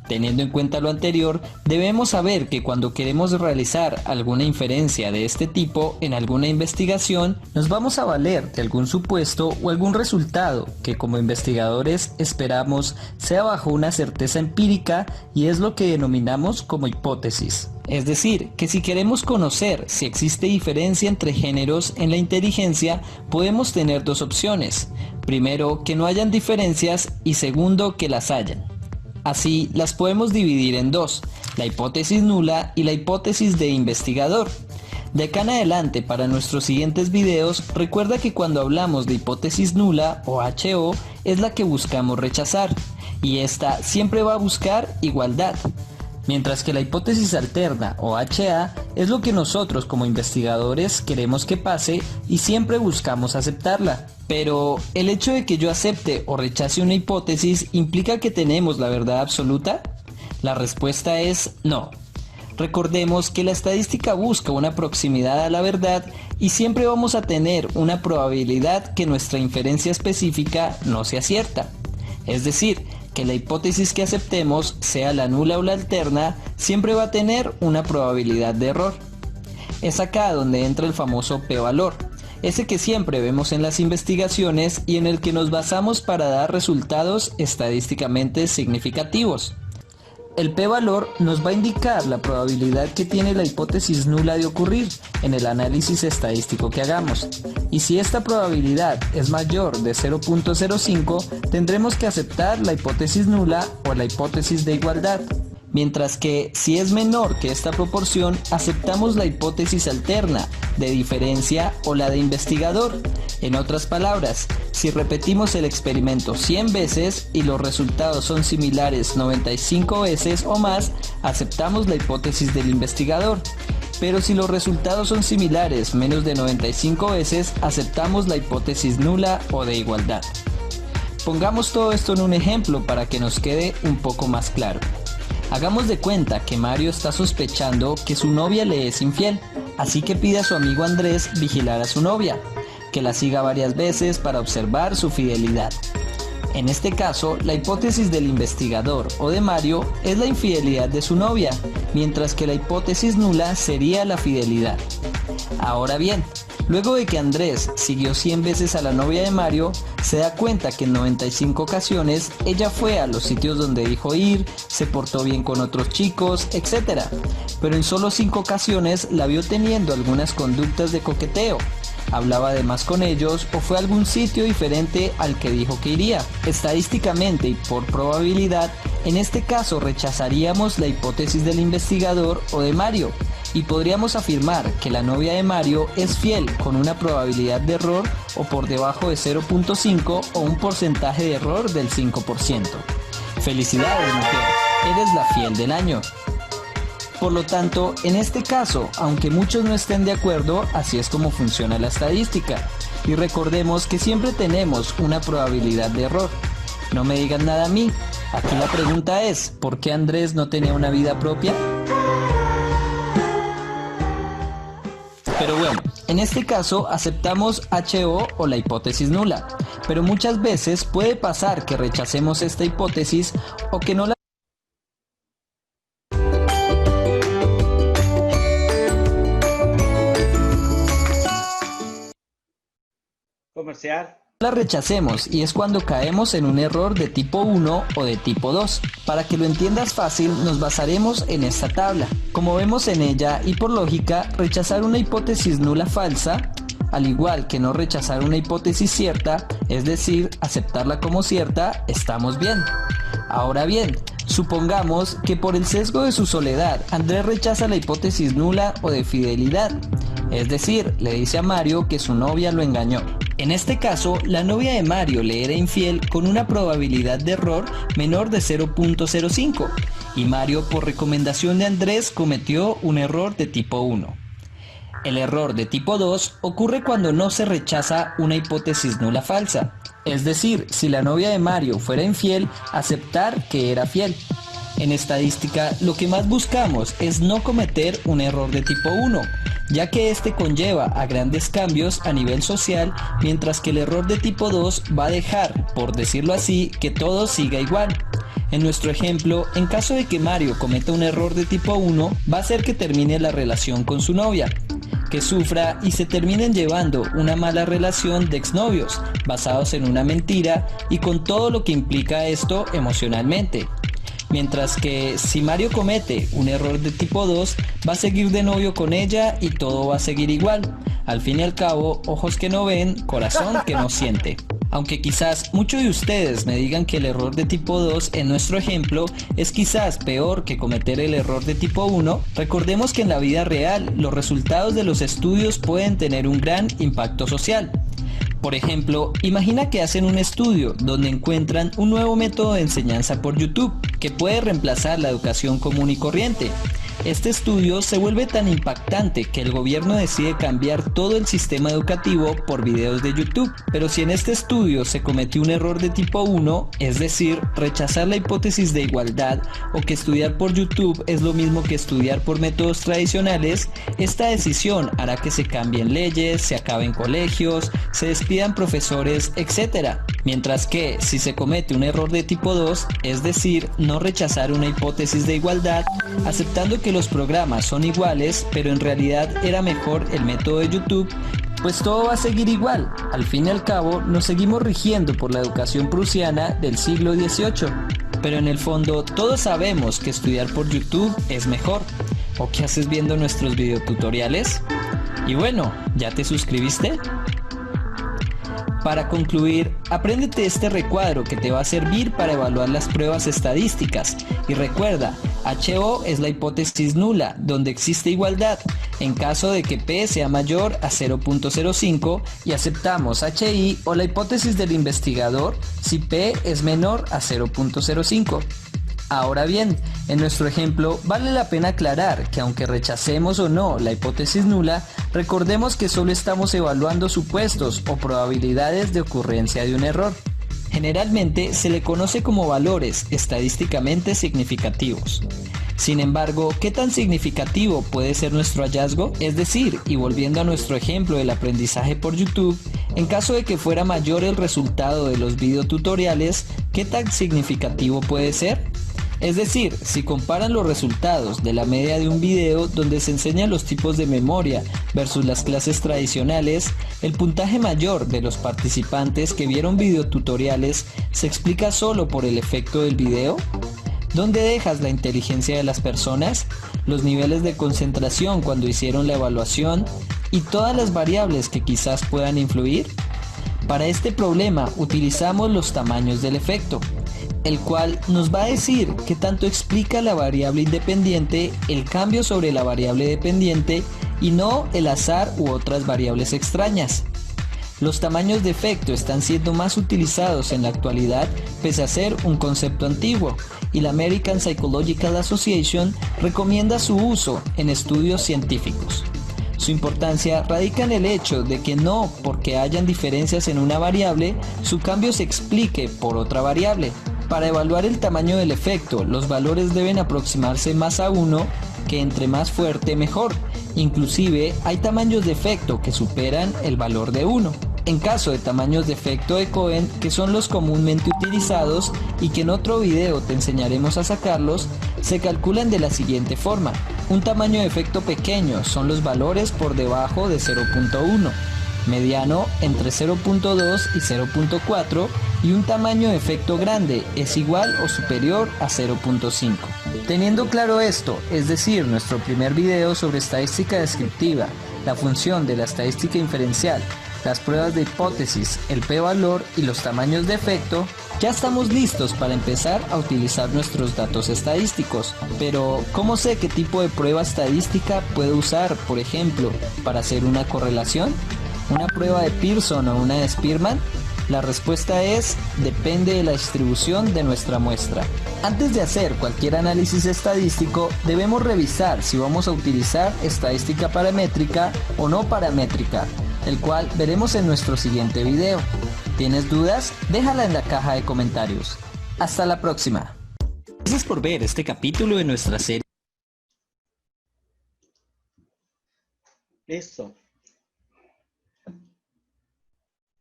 Teniendo en cuenta lo anterior, debemos saber que cuando queremos realizar alguna inferencia de este tipo en alguna investigación, nos vamos a valer de algún supuesto o algún resultado que como investigadores esperamos sea bajo una certeza empírica y es lo que denominamos como hipótesis. Es decir, que si queremos conocer si existe diferencia entre géneros en la inteligencia, podemos tener dos opciones. Primero, que no hayan diferencias y segundo, que las hayan. Así, las podemos dividir en dos, la hipótesis nula y la hipótesis de investigador. De acá en adelante, para nuestros siguientes videos, recuerda que cuando hablamos de hipótesis nula o HO es la que buscamos rechazar, y esta siempre va a buscar igualdad. Mientras que la hipótesis alterna o HA es lo que nosotros como investigadores queremos que pase y siempre buscamos aceptarla. Pero, ¿el hecho de que yo acepte o rechace una hipótesis implica que tenemos la verdad absoluta? La respuesta es no. Recordemos que la estadística busca una proximidad a la verdad y siempre vamos a tener una probabilidad que nuestra inferencia específica no sea cierta. Es decir, que la hipótesis que aceptemos, sea la nula o la alterna, siempre va a tener una probabilidad de error. Es acá donde entra el famoso p-valor, ese que siempre vemos en las investigaciones y en el que nos basamos para dar resultados estadísticamente significativos. El p-valor nos va a indicar la probabilidad que tiene la hipótesis nula de ocurrir en el análisis estadístico que hagamos. Y si esta probabilidad es mayor de 0.05, tendremos que aceptar la hipótesis nula o la hipótesis de igualdad. Mientras que si es menor que esta proporción, aceptamos la hipótesis alterna de diferencia o la de investigador. En otras palabras, si repetimos el experimento 100 veces y los resultados son similares 95 veces o más, aceptamos la hipótesis del investigador. Pero si los resultados son similares menos de 95 veces, aceptamos la hipótesis nula o de igualdad. Pongamos todo esto en un ejemplo para que nos quede un poco más claro. Hagamos de cuenta que Mario está sospechando que su novia le es infiel, así que pide a su amigo Andrés vigilar a su novia, que la siga varias veces para observar su fidelidad. En este caso, la hipótesis del investigador o de Mario es la infidelidad de su novia, mientras que la hipótesis nula sería la fidelidad. Ahora bien, luego de que Andrés siguió 100 veces a la novia de Mario, se da cuenta que en 95 ocasiones ella fue a los sitios donde dijo ir, se portó bien con otros chicos, etc. Pero en solo 5 ocasiones la vio teniendo algunas conductas de coqueteo. Hablaba además con ellos o fue a algún sitio diferente al que dijo que iría. Estadísticamente y por probabilidad, en este caso rechazaríamos la hipótesis del investigador o de Mario y podríamos afirmar que la novia de Mario es fiel con una probabilidad de error o por debajo de 0.5 o un porcentaje de error del 5%. Felicidades, mujer, eres la fiel del año. Por lo tanto, en este caso, aunque muchos no estén de acuerdo, así es como funciona la estadística. Y recordemos que siempre tenemos una probabilidad de error. No me digan nada a mí. Aquí la pregunta es, ¿por qué Andrés no tenía una vida propia? Pero bueno, en este caso aceptamos HO o la hipótesis nula. Pero muchas veces puede pasar que rechacemos esta hipótesis o que no la Comercial. rechacemos, y es cuando caemos en un error de tipo 1 o de tipo 2. Para que lo entiendas fácil, nos basaremos en esta tabla. Como vemos en ella, y por lógica, rechazar una hipótesis nula falsa, al igual que no rechazar una hipótesis cierta, es decir, aceptarla como cierta, estamos bien. Ahora bien, supongamos que por el sesgo de su soledad, Andrés rechaza la hipótesis nula o de fidelidad. Es decir, le dice a Mario que su novia lo engañó. En este caso, la novia de Mario le era infiel con una probabilidad de error menor de 0.05 y Mario, por recomendación de Andrés, cometió un error de tipo 1. El error de tipo 2 ocurre cuando no se rechaza una hipótesis nula falsa, es decir, si la novia de Mario fuera infiel, aceptar que era fiel. En estadística, lo que más buscamos es no cometer un error de tipo 1, ya que este conlleva a grandes cambios a nivel social, mientras que el error de tipo 2 va a dejar, por decirlo así, que todo siga igual. En nuestro ejemplo, en caso de que Mario cometa un error de tipo 1, va a hacer que termine la relación con su novia, que sufra y se terminen llevando una mala relación de exnovios, basados en una mentira y con todo lo que implica esto emocionalmente. Mientras que si Mario comete un error de tipo 2, va a seguir de novio con ella y todo va a seguir igual. Al fin y al cabo, ojos que no ven, corazón que no siente. Aunque quizás muchos de ustedes me digan que el error de tipo 2 en nuestro ejemplo es quizás peor que cometer el error de tipo 1, recordemos que en la vida real los resultados de los estudios pueden tener un gran impacto social. Por ejemplo, imagina que hacen un estudio donde encuentran un nuevo método de enseñanza por YouTube que puede reemplazar la educación común y corriente. Este estudio se vuelve tan impactante que el gobierno decide cambiar todo el sistema educativo por videos de YouTube. Pero si en este estudio se cometió un error de tipo 1, es decir, rechazar la hipótesis de igualdad o que estudiar por YouTube es lo mismo que estudiar por métodos tradicionales, esta decisión hará que se cambien leyes, se acaben colegios, se despidan profesores, etc. Mientras que si se comete un error de tipo 2, es decir, no rechazar una hipótesis de igualdad, aceptando que los programas son iguales, pero en realidad era mejor el método de YouTube, pues todo va a seguir igual. Al fin y al cabo, nos seguimos rigiendo por la educación prusiana del siglo XVIII. Pero en el fondo, todos sabemos que estudiar por YouTube es mejor. ¿O qué haces viendo nuestros videotutoriales? Y bueno, ¿ya te suscribiste? Para concluir, apréndete este recuadro que te va a servir para evaluar las pruebas estadísticas y recuerda, HO es la hipótesis nula, donde existe igualdad, en caso de que P sea mayor a 0.05 y aceptamos HI o la hipótesis del investigador si P es menor a 0.05. Ahora bien, en nuestro ejemplo vale la pena aclarar que aunque rechacemos o no la hipótesis nula, recordemos que solo estamos evaluando supuestos o probabilidades de ocurrencia de un error. Generalmente se le conoce como valores estadísticamente significativos. Sin embargo, ¿qué tan significativo puede ser nuestro hallazgo? Es decir, y volviendo a nuestro ejemplo del aprendizaje por YouTube, en caso de que fuera mayor el resultado de los videotutoriales, ¿qué tan significativo puede ser? Es decir, si comparan los resultados de la media de un video donde se enseñan los tipos de memoria versus las clases tradicionales, el puntaje mayor de los participantes que vieron videotutoriales se explica solo por el efecto del video. ¿Dónde dejas la inteligencia de las personas, los niveles de concentración cuando hicieron la evaluación y todas las variables que quizás puedan influir? Para este problema utilizamos los tamaños del efecto, el cual nos va a decir qué tanto explica la variable independiente el cambio sobre la variable dependiente y no el azar u otras variables extrañas. Los tamaños de efecto están siendo más utilizados en la actualidad pese a ser un concepto antiguo, y la American Psychological Association recomienda su uso en estudios científicos. Su importancia radica en el hecho de que no porque hayan diferencias en una variable, su cambio se explique por otra variable. Para evaluar el tamaño del efecto, los valores deben aproximarse más a 1, que entre más fuerte mejor. Inclusive hay tamaños de efecto que superan el valor de 1. En caso de tamaños de efecto de Cohen, que son los comúnmente utilizados y que en otro video te enseñaremos a sacarlos, se calculan de la siguiente forma. Un tamaño de efecto pequeño son los valores por debajo de 0.1, mediano entre 0.2 y 0.4 y un tamaño de efecto grande es igual o superior a 0.5. Teniendo claro esto, es decir, nuestro primer video sobre estadística descriptiva, la función de la estadística inferencial, las pruebas de hipótesis, el p-valor y los tamaños de efecto, ya estamos listos para empezar a utilizar nuestros datos estadísticos. Pero, ¿cómo sé qué tipo de prueba estadística puedo usar, por ejemplo, para hacer una correlación? ¿Una prueba de Pearson o una de Spearman? La respuesta es, depende de la distribución de nuestra muestra. Antes de hacer cualquier análisis estadístico, debemos revisar si vamos a utilizar estadística paramétrica o no paramétrica, el cual veremos en nuestro siguiente video. ¿Tienes dudas? Déjala en la caja de comentarios. Hasta la próxima. Gracias por ver este capítulo de nuestra serie. Listo.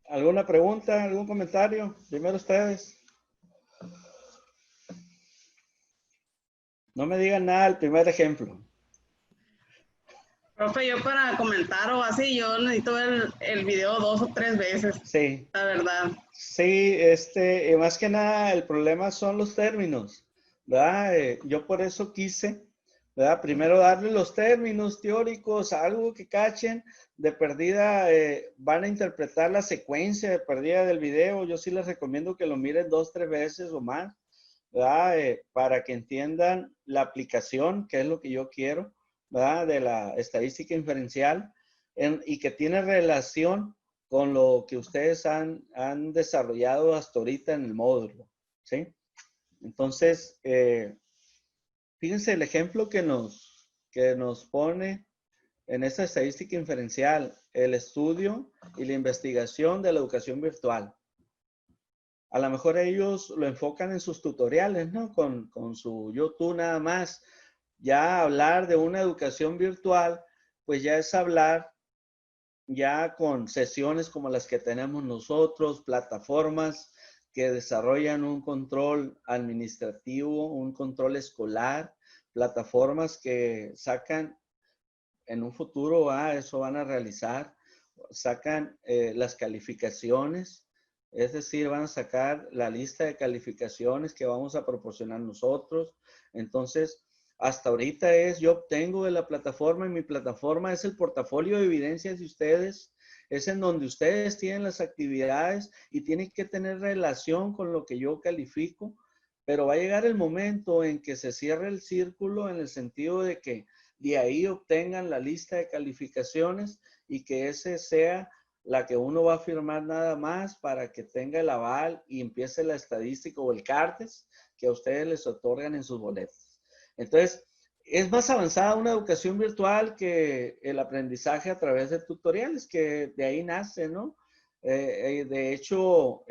¿Alguna pregunta? ¿Algún comentario? Primero ustedes. No me digan nada del primer ejemplo. Profe, yo para comentar o así, yo necesito ver el video 2 o 3 veces. Sí. La verdad. Sí, más que nada el problema son los términos, ¿verdad? Yo por eso quise, ¿verdad? Primero darle los términos teóricos, algo que cachen, de perdida van a interpretar la secuencia de perdida del video. Yo sí les recomiendo que lo miren 2, 3 veces o más, ¿verdad? Para que entiendan la aplicación, que es lo que yo quiero, ¿verdad? De la estadística inferencial y que tiene relación con lo que ustedes han desarrollado hasta ahorita en el módulo, ¿sí? Entonces, fíjense el ejemplo que nos pone en esta estadística inferencial, el estudio y la investigación de la educación virtual. A lo mejor ellos lo enfocan en sus tutoriales, ¿no? Con su YouTube nada más. Ya hablar de una educación virtual, pues ya es hablar ya con sesiones como las que tenemos nosotros, plataformas que desarrollan un control administrativo, un control escolar, plataformas que sacan en un futuro, eso van a realizar, sacan las calificaciones, es decir, van a sacar la lista de calificaciones que vamos a proporcionar nosotros. Entonces, hasta ahorita yo obtengo de la plataforma y mi plataforma es el portafolio de evidencias de ustedes, es en donde ustedes tienen las actividades y tienen que tener relación con lo que yo califico, pero va a llegar el momento en que se cierre el círculo en el sentido de que de ahí obtengan la lista de calificaciones y que ese sea la que uno va a firmar nada más para que tenga el aval y empiece la estadística o el CARTES que a ustedes les otorgan en sus boletos. Entonces, es más avanzada una educación virtual que el aprendizaje a través de tutoriales, que de ahí nace, ¿no? De hecho,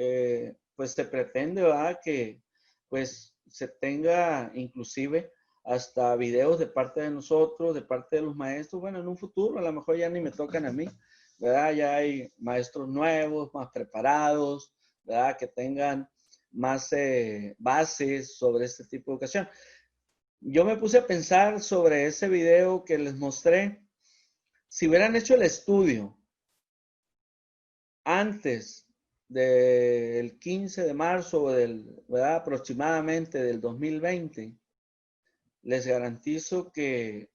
pues se pretende, ¿verdad? Que pues se tenga inclusive hasta videos de parte de nosotros, de parte de los maestros. Bueno, en un futuro a lo mejor ya ni me tocan a mí, ¿verdad? Ya hay maestros nuevos, más preparados, ¿verdad? Que tengan más bases sobre este tipo de educación. Yo me puse a pensar sobre ese video que les mostré. Si hubieran hecho el estudio antes del 15 de marzo, ¿verdad? Aproximadamente del 2020, les garantizo que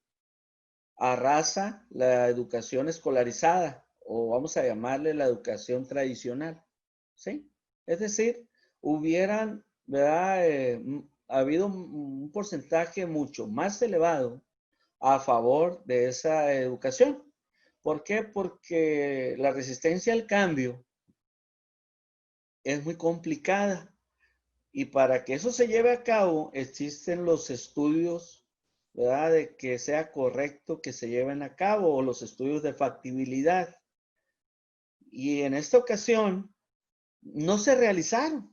arrasa la educación escolarizada, o vamos a llamarle la educación tradicional, ¿sí? Es decir, hubieran, ¿verdad? Habido un porcentaje mucho más elevado a favor de esa educación. ¿Por qué? Porque la resistencia al cambio es muy complicada y para que eso se lleve a cabo existen los estudios, ¿verdad? De que sea correcto que se lleven a cabo o los estudios de factibilidad. Y en esta ocasión no se realizaron.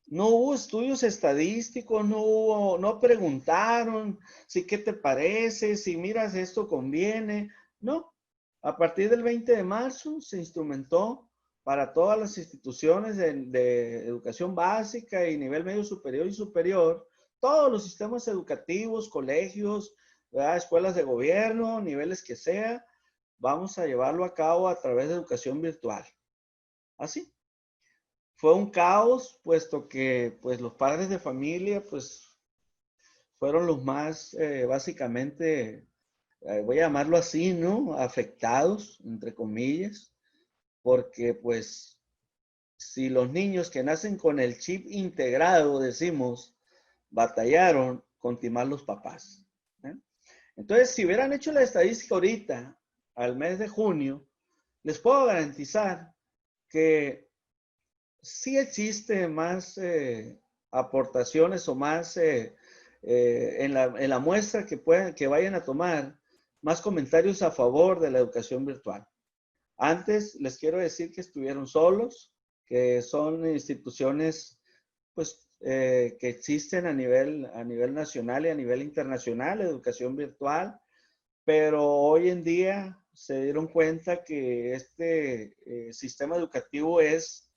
No hubo estudios estadísticos, no preguntaron si qué te parece, si miras esto conviene. No, a partir del 20 de marzo se instrumentó para todas las instituciones de educación básica y nivel medio superior y superior, todos los sistemas educativos, colegios, ¿verdad? Escuelas de gobierno, niveles que sea, vamos a llevarlo a cabo a través de educación virtual. Así. Fue un caos, puesto que pues los padres de familia pues fueron los más básicamente, voy a llamarlo así, ¿no? Afectados, entre comillas, porque pues si los niños que nacen con el chip integrado, decimos, batallaron, continuar los papás. ¿Eh? Entonces, si hubieran hecho la estadística ahorita, al mes de junio, les puedo garantizar que sí existe más aportaciones o más en la muestra que vayan a tomar, más comentarios a favor de la educación virtual. Antes les quiero decir que estuvieron solos, que son instituciones pues, que existen a nivel nacional y a nivel internacional, educación virtual, pero hoy en día se dieron cuenta que este sistema educativo es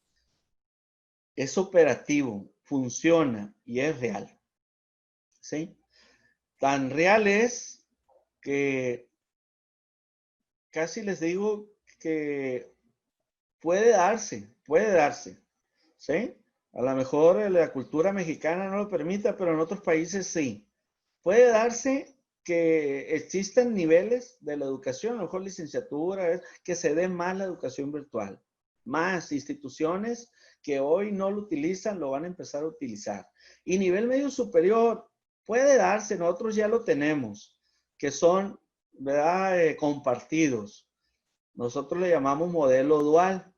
operativo, funciona y es real. ¿Sí? Tan real es que casi les digo que puede darse, ¿sí? A lo mejor la cultura mexicana no lo permita, pero en otros países sí. Puede darse que existan niveles de la educación, a lo mejor licenciatura, que se dé más la educación virtual. Más instituciones que hoy no lo utilizan, lo van a empezar a utilizar. Y nivel medio superior puede darse, nosotros ya lo tenemos, que son, ¿verdad? Compartidos. Nosotros le llamamos modelo dual.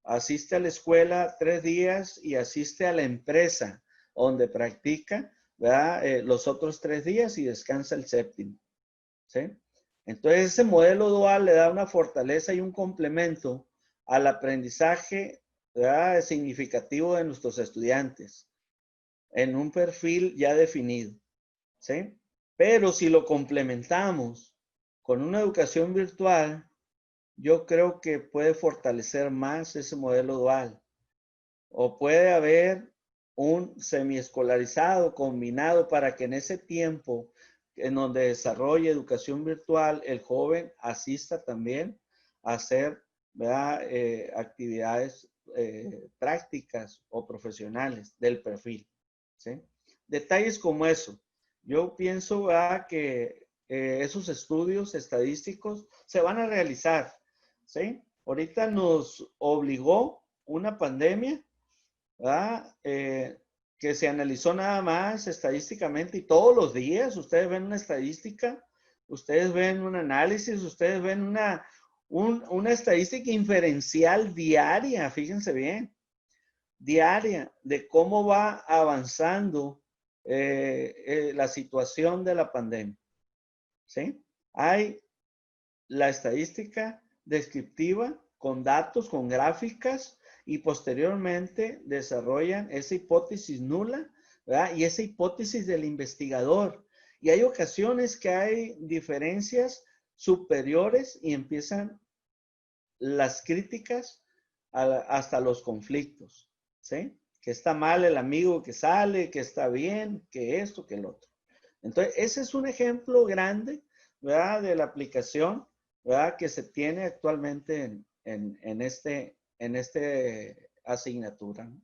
Asiste a la escuela 3 días y asiste a la empresa donde practica, ¿verdad? Los otros 3 días y descansa el séptimo. ¿Sí? Entonces ese modelo dual le da una fortaleza y un complemento al aprendizaje, ¿verdad? Significativo de nuestros estudiantes en un perfil ya definido. ¿Sí? Pero si lo complementamos con una educación virtual, yo creo que puede fortalecer más ese modelo dual. O puede haber un semiescolarizado combinado para que en ese tiempo en donde desarrolle educación virtual, el joven asista también a hacer, ¿verdad? Actividades prácticas o profesionales del perfil. ¿Sí? Detalles como eso. Yo pienso, ¿verdad? Que esos estudios estadísticos se van a realizar. ¿Sí? Ahorita nos obligó una pandemia, ¿verdad? que se analizó nada más estadísticamente y todos los días ustedes ven una estadística, ustedes ven un análisis, ustedes ven una estadística inferencial diaria, fíjense bien, diaria, de cómo va avanzando la situación de la pandemia. ¿Sí? Hay la estadística descriptiva con datos, con gráficas, y posteriormente desarrollan esa hipótesis nula, ¿verdad? Y esa hipótesis del investigador. Y hay ocasiones que hay diferencias superiores y empiezan las críticas hasta los conflictos, ¿sí? Que está mal el amigo que sale, que está bien, que esto, que el otro. Entonces, ese es un ejemplo grande, ¿verdad? De la aplicación, ¿verdad? Que se tiene actualmente en este asignatura, ¿no?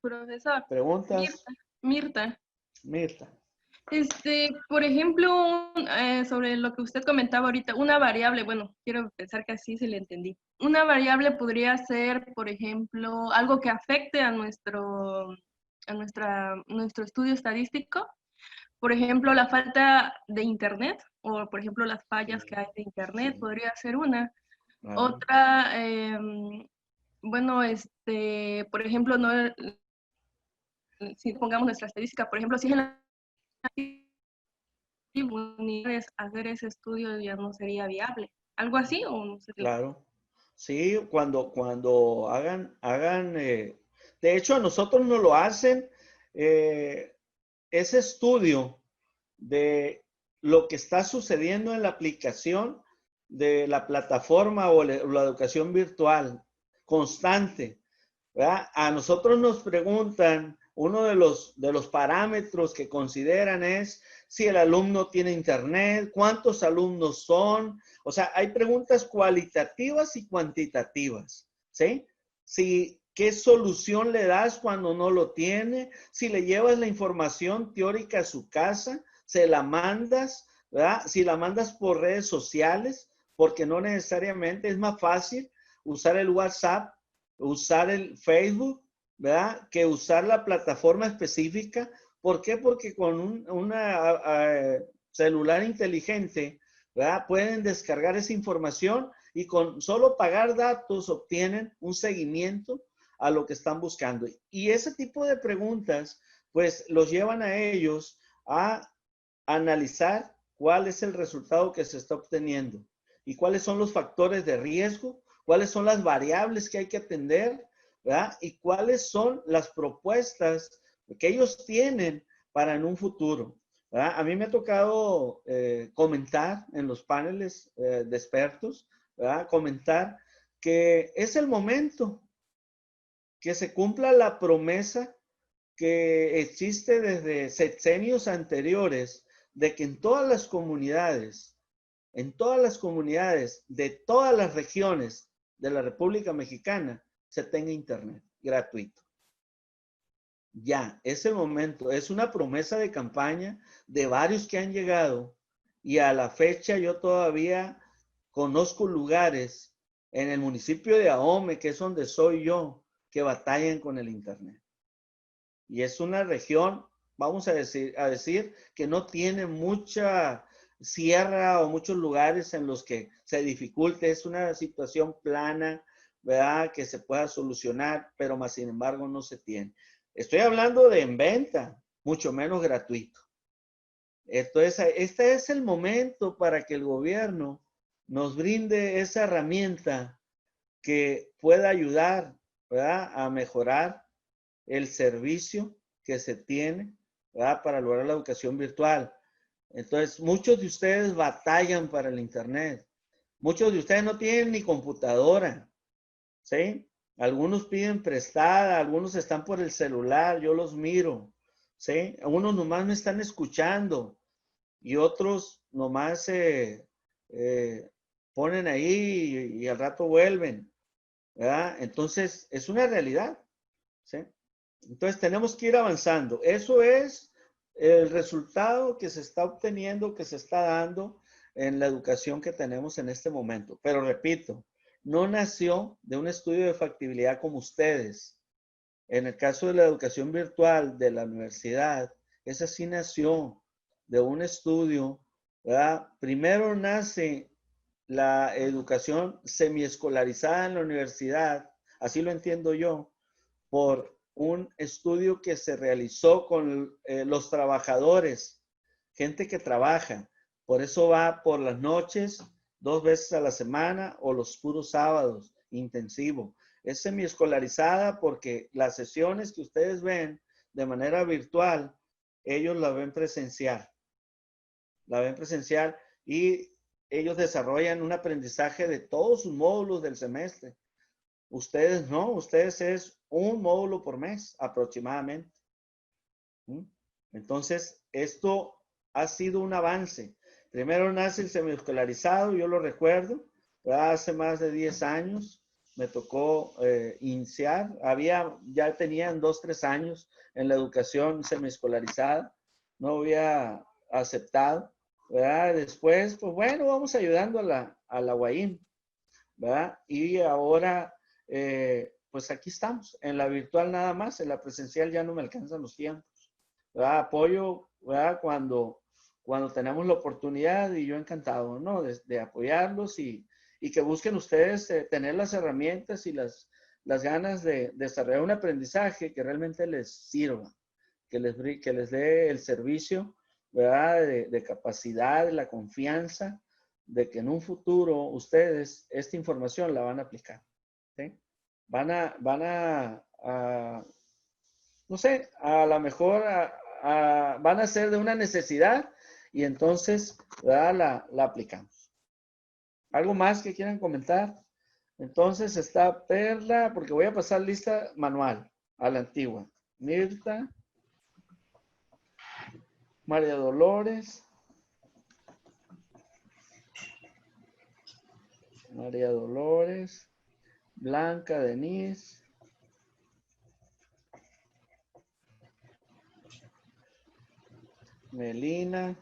Profesor, ¿Preguntas? Mirta, Mirta. por ejemplo, sobre lo que usted comentaba ahorita, una variable, bueno, quiero pensar que así se le entendí. Una variable podría ser, por ejemplo, algo que afecte a nuestro estudio estadístico. Por ejemplo, la falta de internet, o por ejemplo, las fallas que hay de internet, Sí. podría ser una. Claro. Otra, bueno, por ejemplo, no, si pongamos nuestra estadística, por ejemplo, si es en la unidades hacer ese estudio ya no sería viable. ¿Algo así o no sé? Claro. Sí, cuando hagan, de hecho a nosotros nos lo hacen, ese estudio de lo que está sucediendo en la aplicación de la plataforma o la educación virtual constante, ¿verdad? A nosotros nos preguntan, uno de los parámetros que consideran es si el alumno tiene internet, cuántos alumnos son. O sea, hay preguntas cualitativas y cuantitativas, ¿sí? Si, ¿qué solución le das cuando no lo tiene? Si le llevas la información teórica a su casa, se la mandas, ¿verdad? Si la mandas por redes sociales, porque no necesariamente es más fácil usar el WhatsApp, usar el Facebook, ¿verdad? Que usar la plataforma específica. ¿Por qué? Porque con una celular inteligente, ¿verdad? Pueden descargar esa información y con solo pagar datos obtienen un seguimiento a lo que están buscando. Y ese tipo de preguntas, pues, los llevan a ellos a analizar cuál es el resultado que se está obteniendo y cuáles son los factores de riesgo, cuáles son las variables que hay que atender, ¿verdad? Y cuáles son las propuestas que ellos tienen para en un futuro, ¿verdad? A mí me ha tocado comentar en los paneles de expertos, ¿verdad? Comentar que es el momento que se cumpla la promesa que existe desde sexenios anteriores de que en todas las comunidades de todas las regiones de la República Mexicana se tenga internet gratuito. Ya, es el momento, es una promesa de campaña de varios que han llegado y a la fecha yo todavía conozco lugares en el municipio de Ahome, que es donde soy yo, que batallan con el internet. Y es una región, vamos a decir que no tiene mucha sierra o muchos lugares en los que se dificulte. Es una situación plana, ¿verdad? Que se pueda solucionar, pero más sin embargo no se tiene. Estoy hablando de en venta, mucho menos gratuito. Entonces, este es el momento para que el gobierno nos brinde esa herramienta que pueda ayudar, ¿verdad? A mejorar el servicio que se tiene, ¿verdad? Para lograr la educación virtual. Entonces, muchos de ustedes batallan para el internet. Muchos de ustedes no tienen ni computadora, ¿sí? Algunos piden prestada, algunos están por el celular, yo los miro, ¿sí? Algunos nomás me están escuchando y otros nomás ponen ahí y al rato vuelven, ¿verdad? Entonces, es una realidad, ¿sí? Entonces, tenemos que ir avanzando. Eso es el resultado que se está obteniendo, que se está dando en la educación que tenemos en este momento. Pero repito, no nació de un estudio de factibilidad como ustedes. En el caso de la educación virtual de la universidad, esa sí nació de un estudio, ¿verdad? Primero nace la educación semiescolarizada en la universidad, así lo entiendo yo, por un estudio que se realizó con los trabajadores, gente que trabaja. Por eso va por las noches, 2 veces a la semana o los puros sábados, intensivo. Es semiescolarizada porque las sesiones que ustedes ven de manera virtual, ellos la ven presencial. La ven presencial y ellos desarrollan un aprendizaje de todos sus módulos del semestre. Ustedes no, ustedes es un módulo por mes aproximadamente. Entonces, esto ha sido un avance. Primero nace el semiescolarizado, yo lo recuerdo, ¿verdad? Hace más de 10 años me tocó iniciar. Ya tenían 2, 3 años en la educación semiescolarizada. No había aceptado, ¿verdad? Después, pues bueno, vamos ayudando a la UAIM, ¿verdad? Y ahora, pues aquí estamos, en la virtual nada más, en la presencial ya no me alcanzan los tiempos, ¿verdad? Apoyo, ¿verdad? Cuando tenemos la oportunidad y yo encantado, ¿no? De apoyarlos y que busquen ustedes tener las herramientas y las ganas de desarrollar un aprendizaje que realmente les sirva, que les dé el servicio, ¿verdad? De capacidad, de la confianza, de que en un futuro ustedes esta información la van a aplicar, ¿sí? Van a no sé, a lo mejor van a ser de una necesidad y entonces, ¿verdad? La aplicamos. ¿Algo más que quieran comentar? Entonces está Perla, porque voy a pasar lista manual a la antigua. Mirta, María Dolores, Blanca Denise, Melina,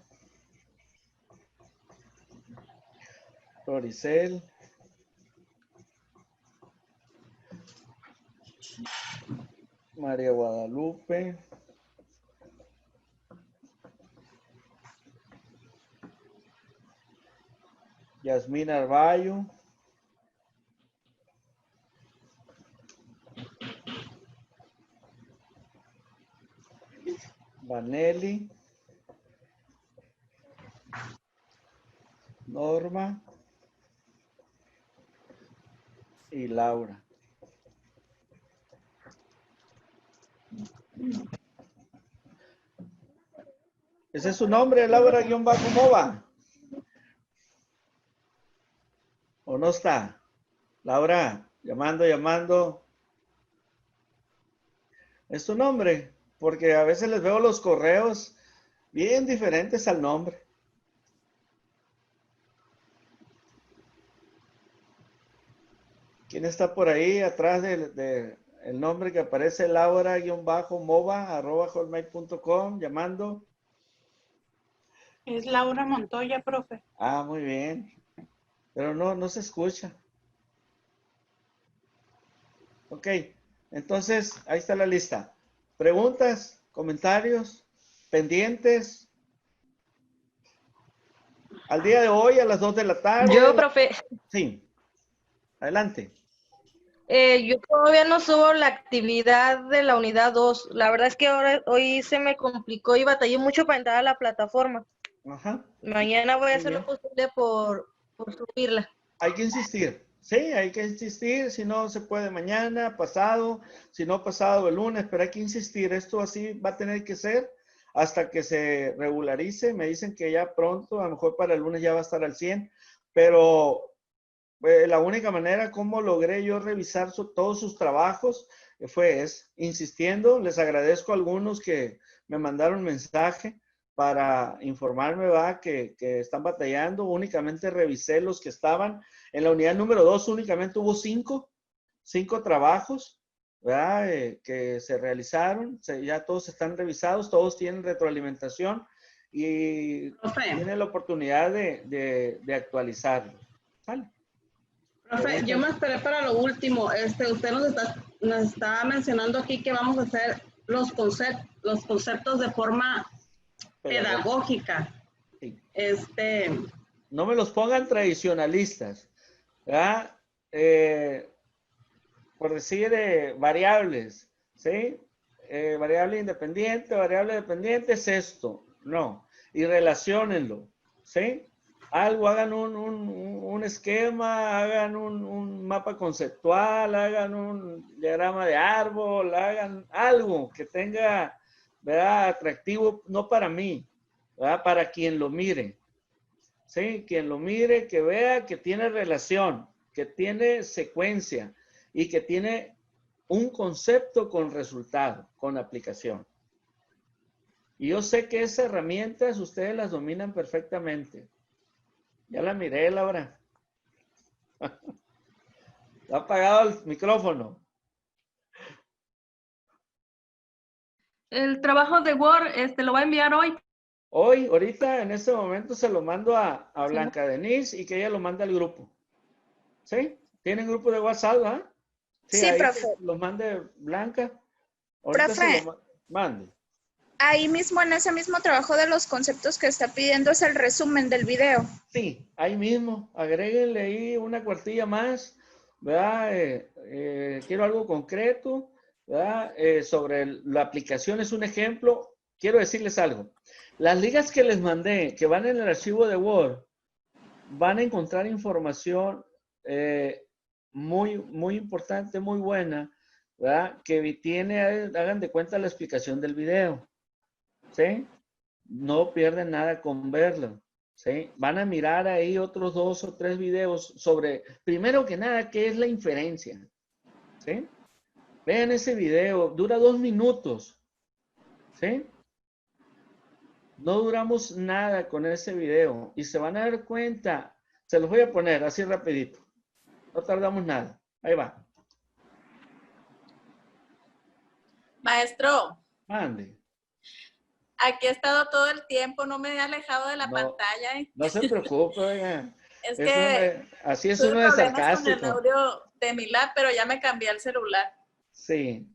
Floricel, María Guadalupe, Yasmín Arballo, Vanelli, Norma y Laura. ¿Ese es su nombre, Laura-Mova? ¿O no está? Laura, llamando. ¿Es tu nombre? Porque a veces les veo los correos bien diferentes al nombre. ¿Quién está por ahí atrás del nombre que aparece? Laura-Mova@hotmail.com, llamando. Es Laura Montoya, profe. Ah, muy bien. Pero no se escucha. Ok, entonces ahí está la lista. ¿Preguntas? ¿Comentarios? ¿Pendientes? Al día de hoy, a las 2 de la tarde. Yo, profe, Sí. Adelante. yo todavía no subo la actividad de la unidad 2. La verdad es que hoy se me complicó y batallé mucho para entrar a la plataforma. Ajá. Mañana voy a Muy hacer bien. lo posible por subirla. Hay que insistir. Sí, hay que insistir. Si no se puede mañana, pasado, si no pasado el lunes, pero hay que insistir. Esto así va a tener que ser hasta que se regularice. Me dicen que ya pronto, a lo mejor para el lunes ya va a estar al 100, pero la única manera como logré yo revisar todos sus trabajos fue insistiendo. Les agradezco a algunos que me mandaron mensaje para informarme, ¿va? Que están batallando. Únicamente revisé los que estaban. En la unidad número 2 únicamente hubo 5 trabajos, ¿verdad? Que se realizaron. Ya todos están revisados, todos tienen retroalimentación y tienen la oportunidad de actualizarlo. ¿Vale? Profe, yo me esperé para lo último. Usted nos está nos estaba mencionando aquí que vamos a hacer los conceptos de forma pedagógica. Sí. No me los pongan tradicionalistas, ¿verdad? Por decir variables, ¿sí? Variable independiente, variable dependiente es esto. No. Y relaciónenlo, ¿sí? Algo, hagan un esquema, hagan un mapa conceptual, hagan un diagrama de árbol, hagan algo que tenga, ¿verdad? Atractivo, no para mí, ¿verdad? Para quien lo mire, ¿sí? Quien lo mire, que vea que tiene relación, que tiene secuencia y que tiene un concepto con resultado, con aplicación. Y yo sé que esas herramientas ustedes las dominan perfectamente. Ya la miré, Laura. Está apagado el micrófono. El trabajo de Word, lo va a enviar hoy. Hoy, ahorita, en este momento, se lo mando a Sí. Blanca Denise y que ella lo mande al grupo. ¿Sí? ¿Tienen grupo de WhatsApp, ¿verdad? Sí, ahí profe. que lo mande Blanca. Ahorita Profe. se lo mande. Ahí mismo, en ese mismo trabajo de los conceptos que está pidiendo, es el resumen del video. Sí, ahí mismo. Agréguenle ahí una cuartilla más, ¿verdad? Quiero algo concreto, ¿verdad? Sobre la aplicación es un ejemplo. Quiero decirles algo. Las ligas que les mandé, que van en el archivo de Word, van a encontrar información muy importante, muy buena, ¿verdad? Que tiene, hagan de cuenta la explicación del video, ¿sí? No pierden nada con verlo, ¿sí? Van a mirar ahí otros 2 o 3 videos sobre, primero que nada, qué es la inferencia, ¿sí? Vean ese video, dura 2 minutos, ¿sí? No duramos nada con ese video y se van a dar cuenta, se los voy a poner así rapidito, no tardamos nada, ahí va. Maestro, Mande. aquí he estado todo el tiempo, no me he alejado de la No, pantalla. No se preocupe, oiga. Es Es que así es tuve uno de problemas con el sarcástico. audio de mi lab, pero ya me cambié al celular. Sí.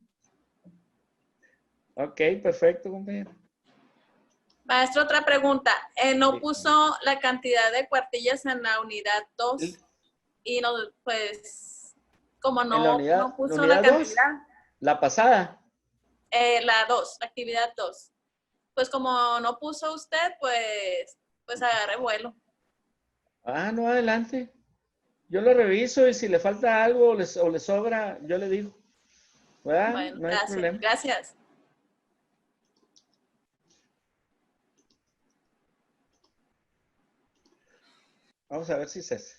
Ok, perfecto, compañero. Maestro, otra pregunta. No Sí. puso la cantidad de cuartillas en la unidad 2 Sí. y no, pues, como En la no, unidad, no puso unidad la 2, cantidad, la pasada. la 2, actividad 2. Pues como no puso usted, pues agarré vuelo. Ah, no, adelante. Yo lo reviso y si le falta algo o le sobra, yo le digo. ¿Verdad? Bueno, No hay gracias, problema. gracias. Vamos a ver si es ese.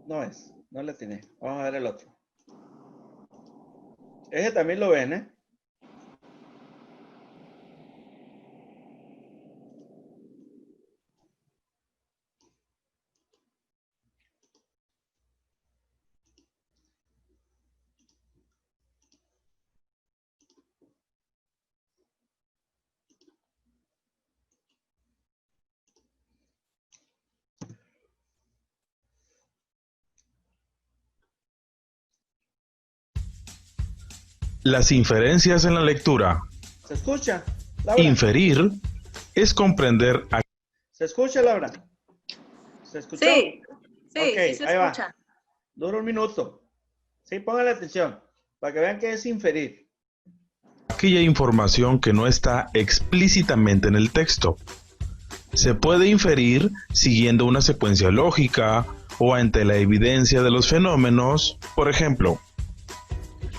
No es, no le tiene. Vamos a ver el otro. Ese también lo ven, ¿eh? Las inferencias en la lectura. ¿Se escucha, Laura? Inferir es comprender a... ¿Se escucha, Laura? ¿Se escuchó? Sí, sí, Ok, sí se ahí va. escucha. Dura 1 minuto. Sí, pónganle atención para que vean qué es inferir. aquella información que no está explícitamente en el texto. Se puede inferir siguiendo una secuencia lógica o ante la evidencia de los fenómenos. Por ejemplo,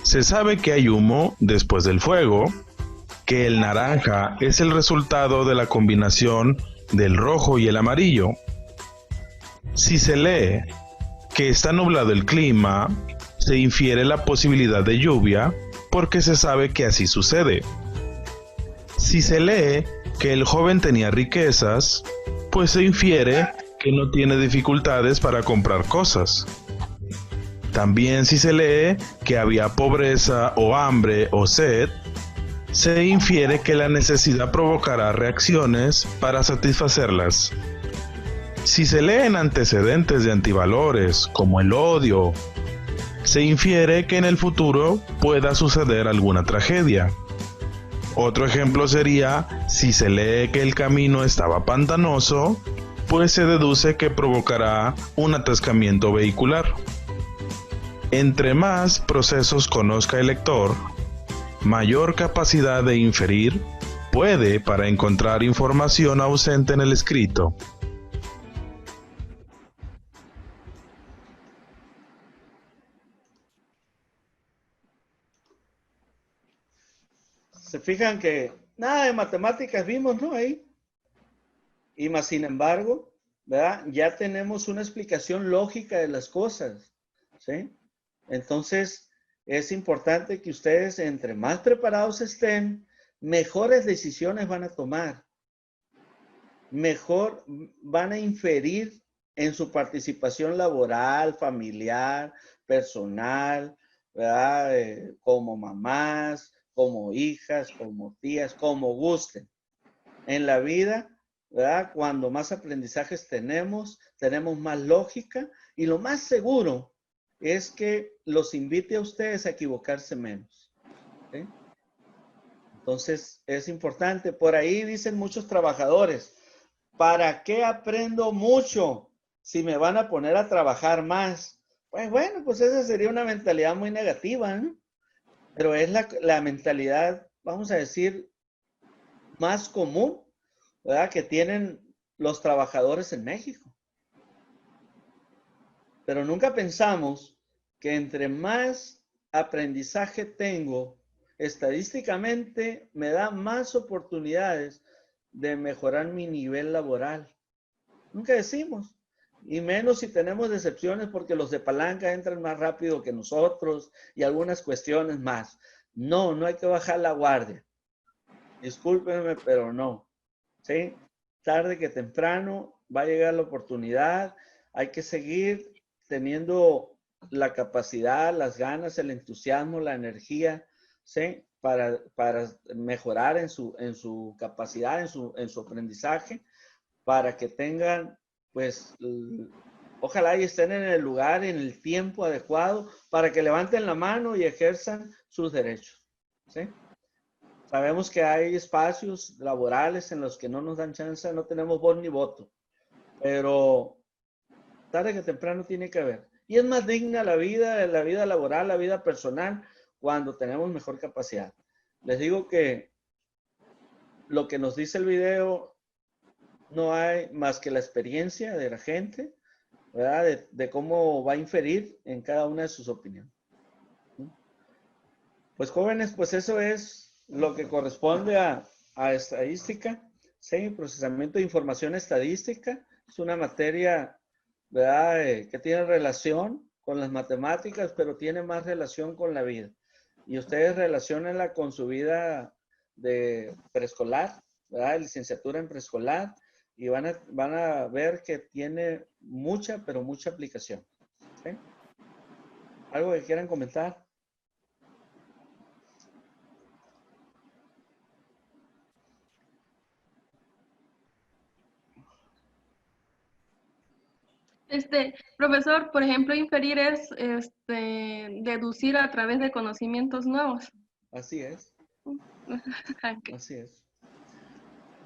se sabe que hay humo después del fuego, que el naranja es el resultado de la combinación del rojo y el amarillo. Si se lee que está nublado el clima, se infiere la posibilidad de lluvia porque se sabe que así sucede. Si se lee que el joven tenía riquezas, pues se infiere que no tiene dificultades para comprar cosas. También si se lee que había pobreza o hambre o sed, se infiere que la necesidad provocará reacciones para satisfacerlas. Si se leen antecedentes de antivalores como el odio, se infiere que en el futuro pueda suceder alguna tragedia. Otro ejemplo sería, si se lee que el camino estaba pantanoso, pues se deduce que provocará un atascamiento vehicular. Entre más procesos conozca el lector, mayor capacidad de inferir puede para encontrar información ausente en el escrito. Se fijan que nada de matemáticas vimos, ¿no? Ahí. Y más sin embargo, ¿verdad? Ya tenemos una explicación lógica de las cosas, ¿sí? Entonces, es importante que ustedes, entre más preparados estén, mejores decisiones van a tomar. Mejor van a inferir en su participación laboral, familiar, personal, ¿verdad? Como mamás, como hijas, como tías, como gusten. En la vida, ¿verdad? Cuando más aprendizajes tenemos más lógica y lo más seguro es que los invite a ustedes a equivocarse menos. ¿Sí? Entonces, es importante. Por ahí dicen muchos trabajadores, ¿para qué aprendo mucho si me van a poner a trabajar más? Pues bueno, pues esa sería una mentalidad muy negativa, ¿no? Pero es la mentalidad, vamos a decir, más común, ¿verdad? Que tienen los trabajadores en México. Pero nunca pensamos que entre más aprendizaje tengo, estadísticamente me da más oportunidades de mejorar mi nivel laboral. Nunca decimos. Y menos si tenemos decepciones porque los de palanca entran más rápido que nosotros y algunas cuestiones más. No, no hay que bajar la guardia. Discúlpenme, pero no. ¿Sí? Tarde que temprano va a llegar la oportunidad. Hay que seguir teniendo la capacidad, las ganas, el entusiasmo, la energía, ¿sí? Para mejorar en su capacidad, en su aprendizaje, para que tengan, pues, ojalá y estén en el lugar, en el tiempo adecuado, para que levanten la mano y ejerzan sus derechos, ¿sí? Sabemos que hay espacios laborales en los que no nos dan chance, no tenemos voz ni voto, pero tarde que temprano tiene que haber. Y es más digna la vida laboral, la vida personal, cuando tenemos mejor capacidad. Les digo que lo que nos dice el video no hay más que la experiencia de la gente, ¿verdad? De cómo va a inferir en cada una de sus opiniones. Pues jóvenes, pues eso es lo que corresponde a estadística, ¿sí? Procesamiento de información estadística. Es una materia, ¿verdad? Que tiene relación con las matemáticas, pero tiene más relación con la vida. Y ustedes relaciónenla con su vida de preescolar, ¿verdad? Licenciatura en preescolar, y van a ver que tiene mucha, pero mucha aplicación. ¿Sí? ¿Algo que quieran comentar? Profesor, por ejemplo, inferir es deducir a través de conocimientos nuevos. Así es. Okay. Así es.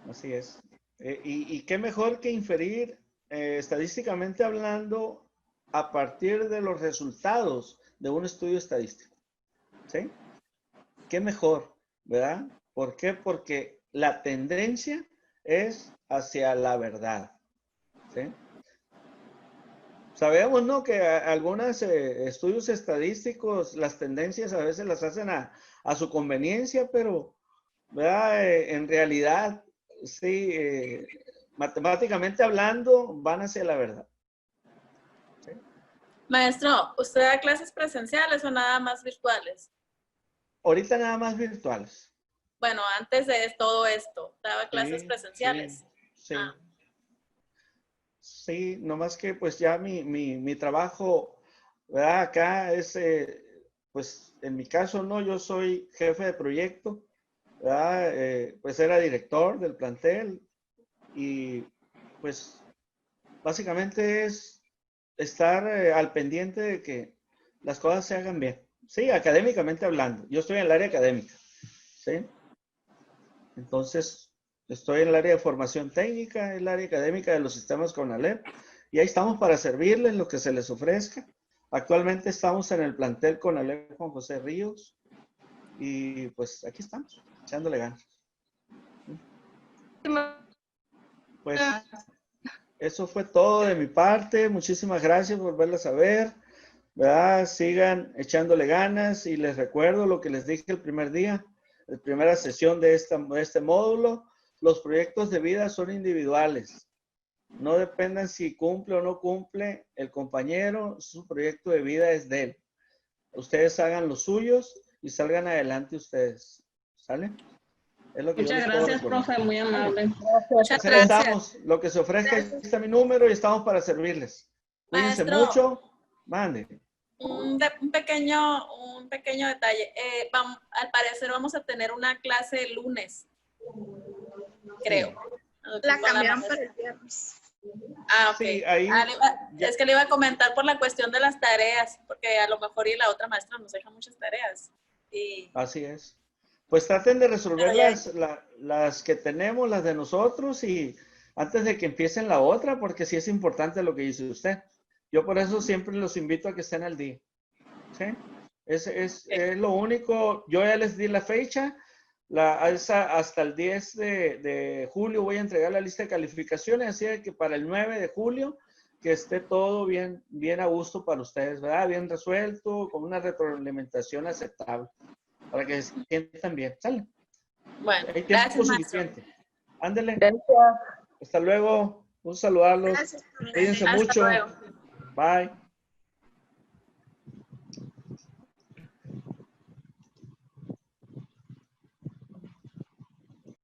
Así es. Y qué mejor que inferir, estadísticamente hablando, a partir de los resultados de un estudio estadístico. ¿Sí? Qué mejor, ¿verdad? ¿Por qué? Porque la tendencia es hacia la verdad. ¿Sí? Sabemos, ¿no? Que algunos estudios estadísticos, las tendencias a veces las hacen a su conveniencia, pero, ¿verdad? En realidad, sí, matemáticamente hablando, van hacia la verdad. ¿Sí? Maestro, ¿usted da clases presenciales o nada más virtuales? Ahorita nada más virtuales. Bueno, antes de todo esto, ¿daba clases presenciales? Sí. Sí, nomás que pues ya mi trabajo ¿verdad? Acá es, pues en mi caso no, yo soy jefe de proyecto, ¿verdad? Pues era director del plantel y pues básicamente es estar al pendiente de que las cosas se hagan bien. Sí, académicamente hablando. Yo estoy en el área académica, ¿sí? Entonces, estoy en el área de formación técnica, el área académica de los sistemas CONALEP, y ahí estamos para servirles lo que se les ofrezca. Actualmente estamos en el plantel CONALEP Juan José Ríos, y pues aquí estamos, echándole ganas. Pues eso fue todo de mi parte. Muchísimas gracias por volverlas a ver, ¿verdad? Sigan echándole ganas y les recuerdo lo que les dije el primer día, la primera sesión de este módulo. Los proyectos de vida son individuales. No dependan si cumple o no cumple el compañero, su proyecto de vida es de él. Ustedes hagan los suyos y salgan adelante ustedes. ¿Sale? Es lo que Muchas gracias, profe, muy amable. Muchas Ahí gracias. estamos. Lo que se ofrezca, ahí está mi número y estamos para servirles. Cuídense Maestro. mucho. Mande. Un pequeño detalle. Al parecer vamos a tener una clase el lunes, creo. La Con cambiaron maestra. para el viernes. Ah, ok. Sí, ahí es que le iba a comentar por la cuestión de las tareas, porque a lo mejor y la otra maestra nos deja muchas tareas. Y así es. Pues traten de resolver Pero ya- las que tenemos, las de nosotros, y antes de que empiecen la otra, porque sí es importante lo que dice usted. Yo por eso siempre los invito a que estén al día. ¿Sí? Es lo único. Yo ya les di la fecha. Hasta el 10 de julio voy a entregar la lista de calificaciones, así que para el 9 de julio que esté todo bien, bien a gusto para ustedes, ¿verdad? Bien resuelto, con una retroalimentación aceptable, para que se sientan bien. ¿Sale? Bueno, Hay tiempo gracias, maestro. suficiente. Ándele. Gracias. Hasta luego. Un saludarlos. Gracias, profe. Cuídense Hasta mucho. luego. Bye.